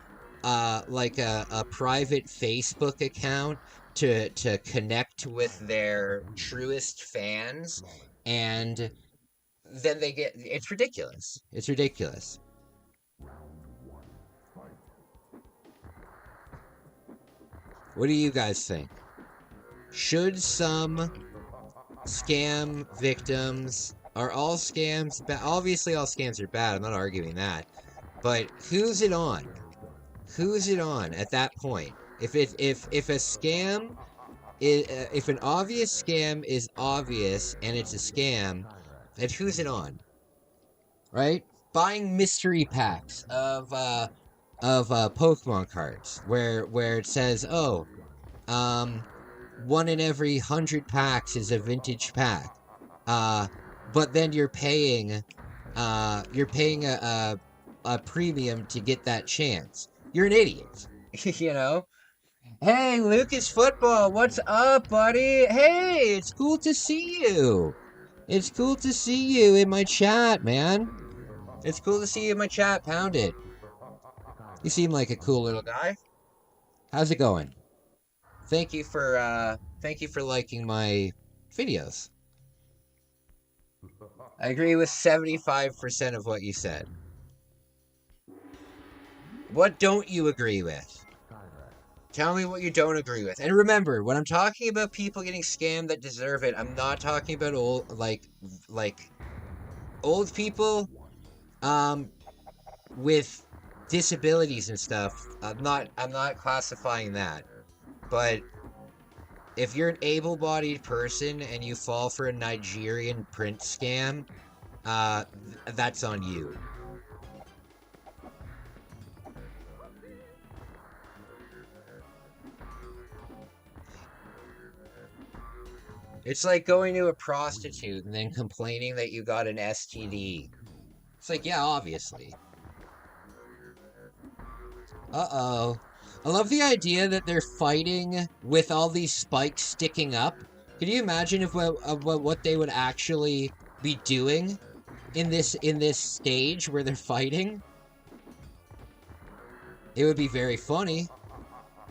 like a private Facebook account to connect with their truest fans, and then they get, it's ridiculous. It's ridiculous. What do you guys think? Should some scam victims, are all scams bad? Obviously all scams are bad, I'm not arguing that. But who's it on? Who's it on at that point? If a scam is, if an obvious scam is obvious and it's a scam, then who's it on? Right? Buying mystery packs of Pokemon cards where it says, oh, 1 in every 100 packs is a vintage pack. But then you're paying a premium to get that chance. You're an idiot. You know? Hey, Lucas Football, what's up, buddy? Hey, it's cool to see you. It's cool to see you in my chat, man. It's cool to see you in my chat. Pound it. You seem like a cool little guy. How's it going? Thank you for liking my videos. I agree with 75% of what you said. What don't you agree with? Tell me what you don't agree with. And remember, when I'm talking about people getting scammed that deserve it, I'm not talking about old old people with disabilities and stuff. I'm not classifying that. But if you're an able-bodied person and you fall for a Nigerian print scam, that's on you. It's like going to a prostitute and then complaining that you got an STD. It's like, yeah, obviously. Uh-oh. I love the idea that they're fighting with all these spikes sticking up. Can you imagine if what they would actually be doing in this stage where they're fighting? It would be very funny.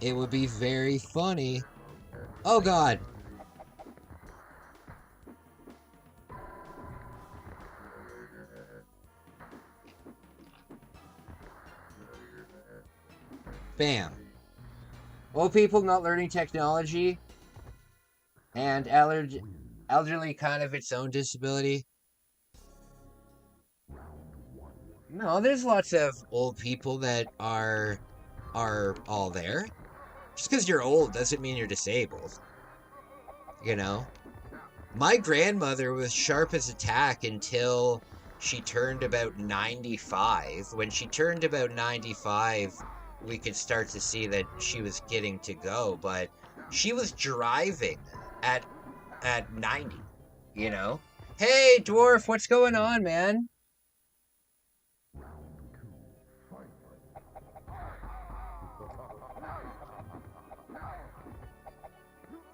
It would be very funny. Oh god. Bam. Old people not learning technology, and elderly kind of its own disability. No, there's lots of old people that are all there. Just because you're old doesn't mean you're disabled. You know? My grandmother was sharp as a tack until she turned about 95. When she turned about 95, we could start to see that she was getting to go, but she was driving at 90, you know? Hey, Dwarf, what's going on, man?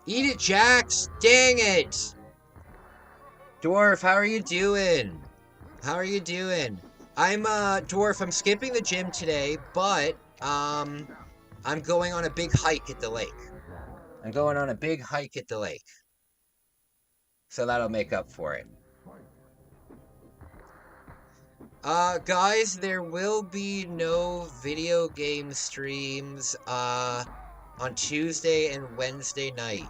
Eat it, Jax! Dang it! Dwarf, how are you doing? How are you doing? I'm, Dwarf, I'm skipping the gym today, but I'm going on a big hike at the lake. I'm going on a big hike at the lake. So that'll make up for it. Guys, there will be no video game streams, on Tuesday and Wednesday night.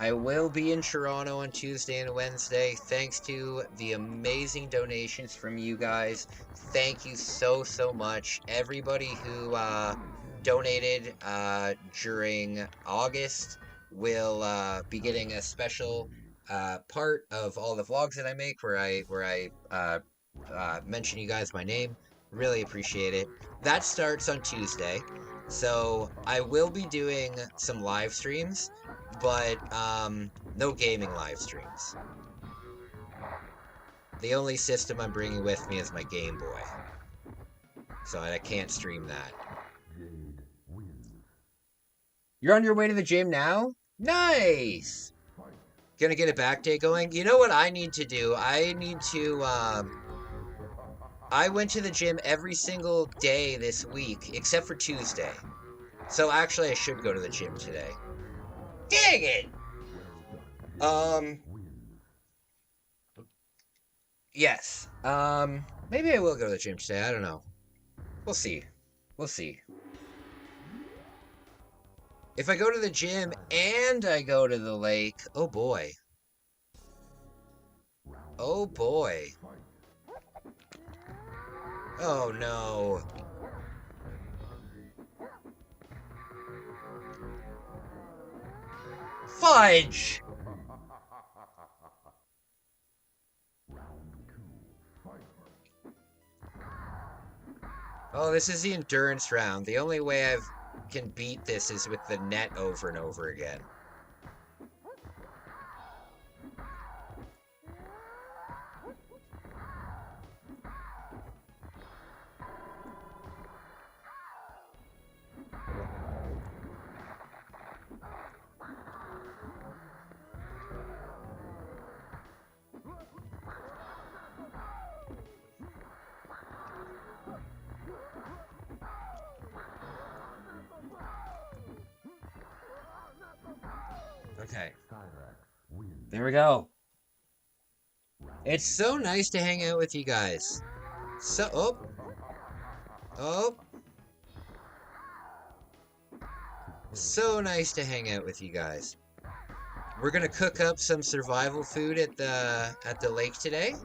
I will be in Toronto on Tuesday and Wednesday, thanks to the amazing donations from you guys. Thank you so much. Everybody who donated during August will be getting a special part of all the vlogs that I make where I mention you guys by name. Really appreciate it. That starts on Tuesday, so I will be doing some live streams, but no gaming live streams. The only system I'm bringing with me is my Game Boy, so I can't stream that. You're on your way to the gym now? Nice! Gonna get a back day going? You know what I need to do? I need to, I went to the gym every single day this week, except for Tuesday. So actually I should go to the gym today. Dang it! Yes. Maybe I will go to the gym today, I don't know. We'll see. We'll see. If I go to the gym and I go to the lake, oh boy. Oh boy. Oh no. Fudge! Oh, this is the endurance round. The only way I can beat this is with the net over and over again. Okay. There we go. It's so nice to hang out with you guys. Oh. So nice to hang out with you guys. We're gonna cook up some survival food at the lake today.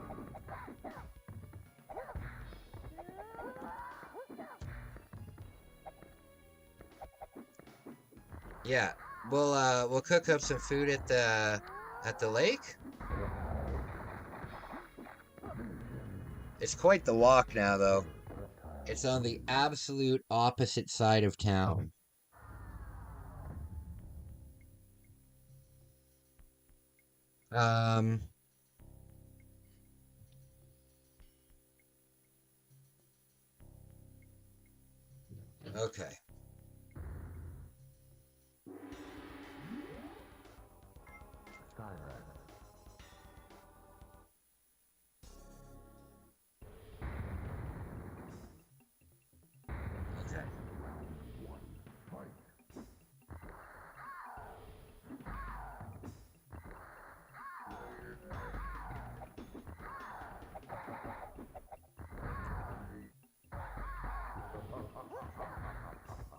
Yeah, we'll cook up some food at the lake. It's quite the walk now, though. It's on the absolute opposite side of town. Okay.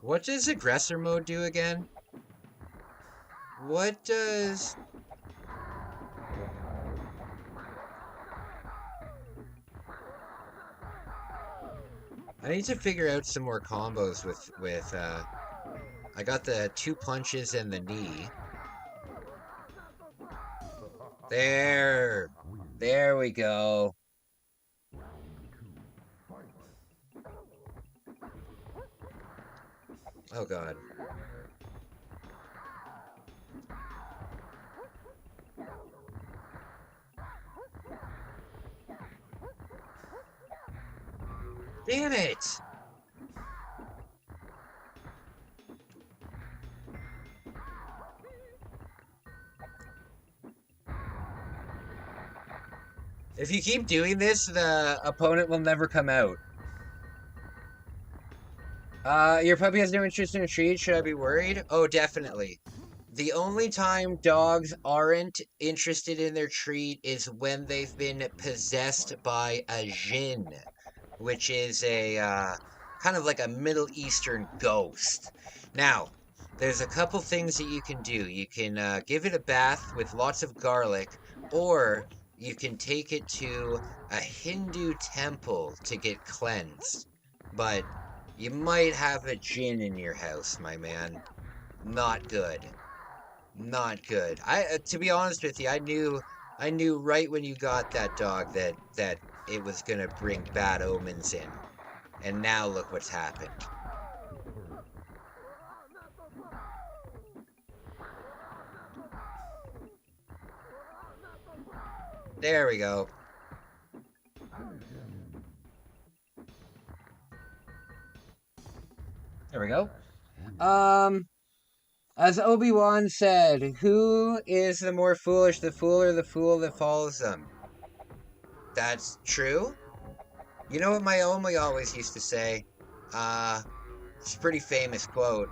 What does aggressor mode do again? What does... I need to figure out some more combos with I got the 2 punches and the knee. There we go. Oh god. Damn it! If you keep doing this, the opponent will never come out. Your puppy has no interest in a treat. Should I be worried? Oh, definitely. The only time dogs aren't interested in their treat is when they've been possessed by a jinn, which is a, kind of like a Middle Eastern ghost. Now, there's a couple things that you can do. You can give it a bath with lots of garlic, or you can take it to a Hindu temple to get cleansed. But you might have a djinn in your house, my man. Not good. Not good. To be honest with you, I knew right when you got that dog that it was gonna bring bad omens in. And now look what's happened. There we go. There we go. As Obi-Wan said, who is the more foolish, the fool or the fool that follows them? That's true. You know what my Oma always used to say? It's a pretty famous quote.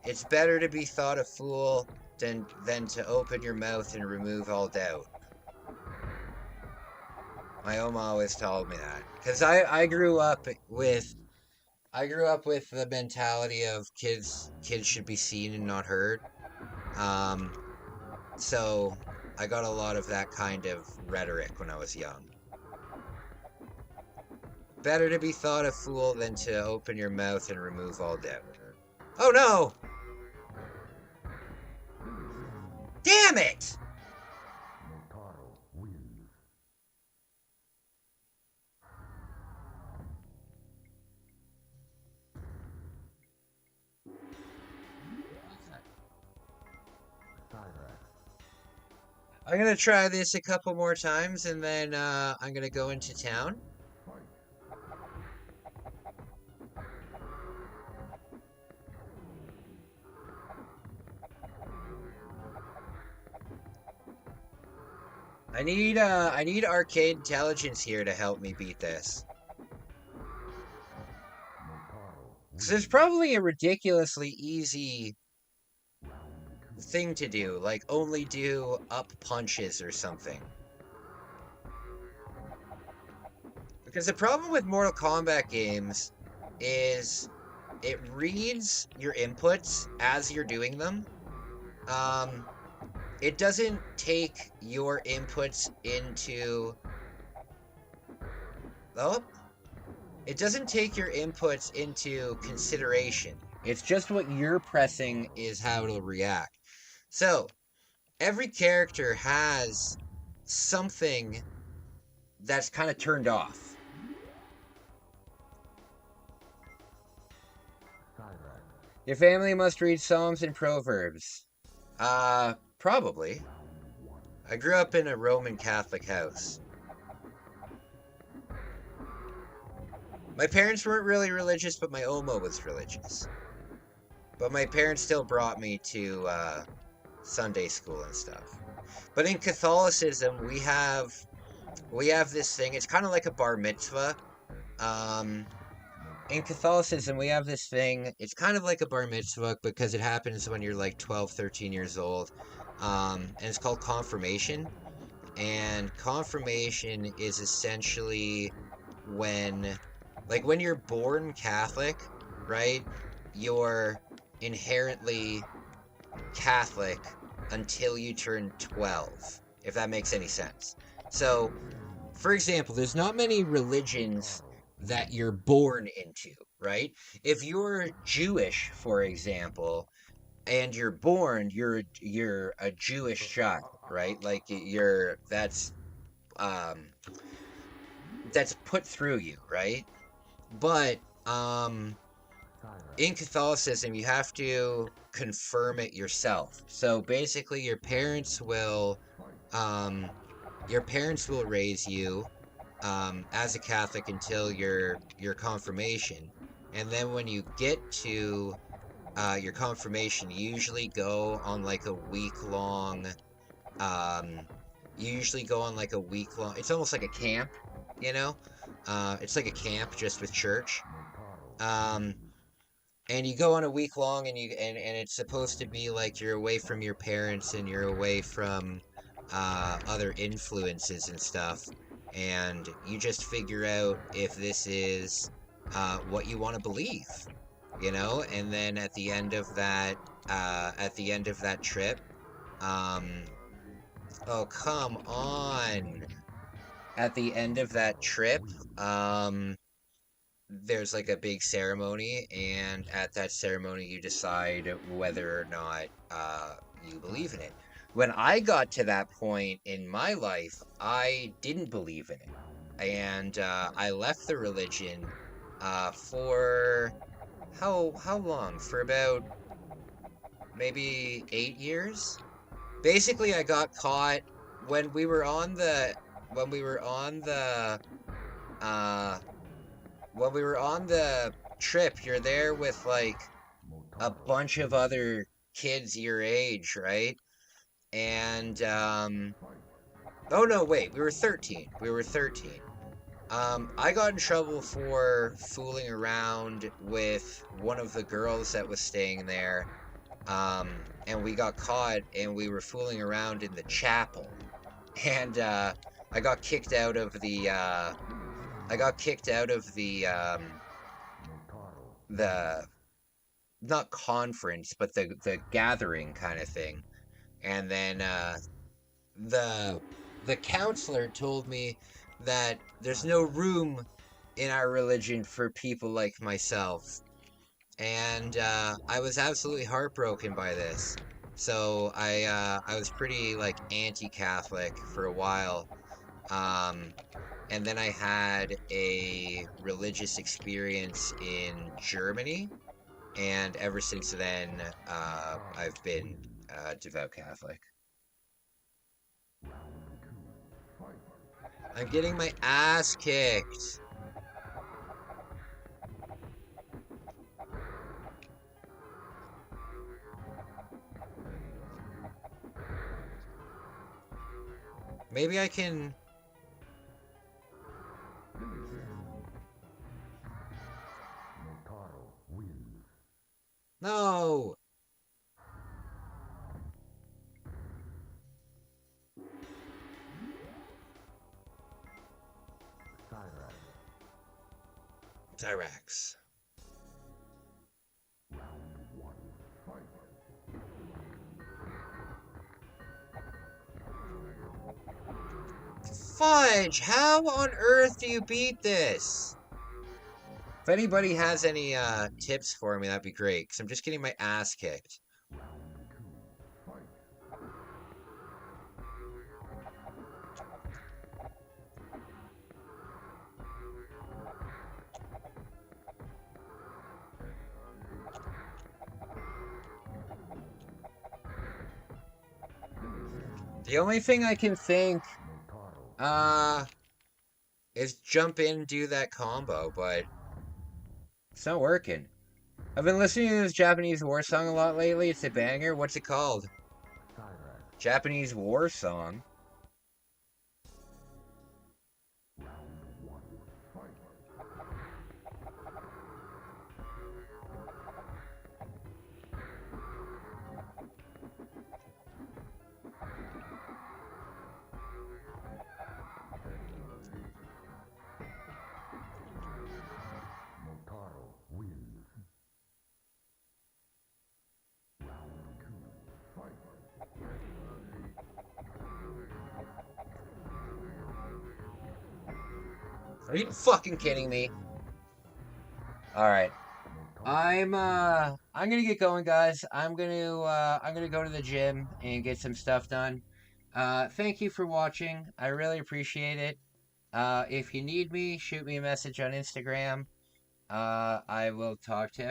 It's better to be thought a fool than to open your mouth and remove all doubt. My Oma always told me that. Because I grew up with the mentality of kids should be seen and not heard. So I got a lot of that kind of rhetoric when I was young. Better to be thought a fool than to open your mouth and remove all doubt. Oh no! Damn it! I'm gonna try this a couple more times and then I'm gonna go into town. I need arcade intelligence here to help me beat this. Because there's probably a ridiculously easy thing to do, like only do up punches or something. Because the problem with Mortal Kombat games is it reads your inputs as you're doing them. It doesn't take your inputs into... Oh? It doesn't take your inputs into consideration. It's just what you're pressing is how it'll react. So, every character has something that's kind of turned off. Your family must read Psalms and Proverbs. Probably. I grew up in a Roman Catholic house. My parents weren't really religious, but my Oma was religious. But my parents still brought me to Sunday school and stuff. But in Catholicism, we have this thing. It's kind of like a bar mitzvah. In Catholicism, we have this thing. It's kind of like a bar mitzvah because it happens when you're like 12, 13 years old. And it's called confirmation. And confirmation is essentially when you're born Catholic, right? You're inherently Catholic until you turn 12, if that makes any sense. So, for example, there's not many religions that you're born into, right? If you're Jewish, for example, and you're born, you're a Jewish child, right? Like that's put through you, right? But in Catholicism, you have to confirm it yourself. So basically, your parents will raise you as a Catholic until your confirmation, and then when you get to your confirmation, you usually go on like a week-long. It's almost like a camp, you know. It's like a camp just with church. And you go on a week long, and it's supposed to be like you're away from your parents and you're away from other influences and stuff, and you just figure out if this is what you want to believe, you know? And then at the end of that trip, oh, come on. At the end of that trip, there's like a big ceremony, and at that ceremony, you decide whether or not you believe in it. When I got to that point in my life, I didn't believe in it, and I left the religion for how long? For about maybe 8 years. Basically, I got caught when we were on the when we were on the uh when we were on the trip. You're there with like a bunch of other kids your age, right? And oh no, wait, we were 13. We were 13. I got in trouble for fooling around with one of the girls that was staying there. And we got caught and we were fooling around in the chapel. And I got kicked out of the the not conference, but the gathering kind of thing. And then the the counselor told me that there's no room in our religion for people like myself. And I was absolutely heartbroken by this. So I was pretty like anti-Catholic for a while. Um, and then I had a religious experience in Germany, and ever since then, I've been devout Catholic. I'm getting my ass kicked. Maybe I can... No! Cyrax. Fudge! How on earth do you beat this? If anybody has any tips for me, that'd be great, because I'm just getting my ass kicked. The only thing I can think is jump in and do that combo, but it's not working. I've been listening to this Japanese war song a lot lately. It's a banger. What's it called? Japanese war song? Are you fucking kidding me? Alright. I'm gonna get going, guys. I'm gonna go to the gym and get some stuff done. Thank you for watching. I really appreciate it. If you need me, shoot me a message on Instagram. I will talk to everyone.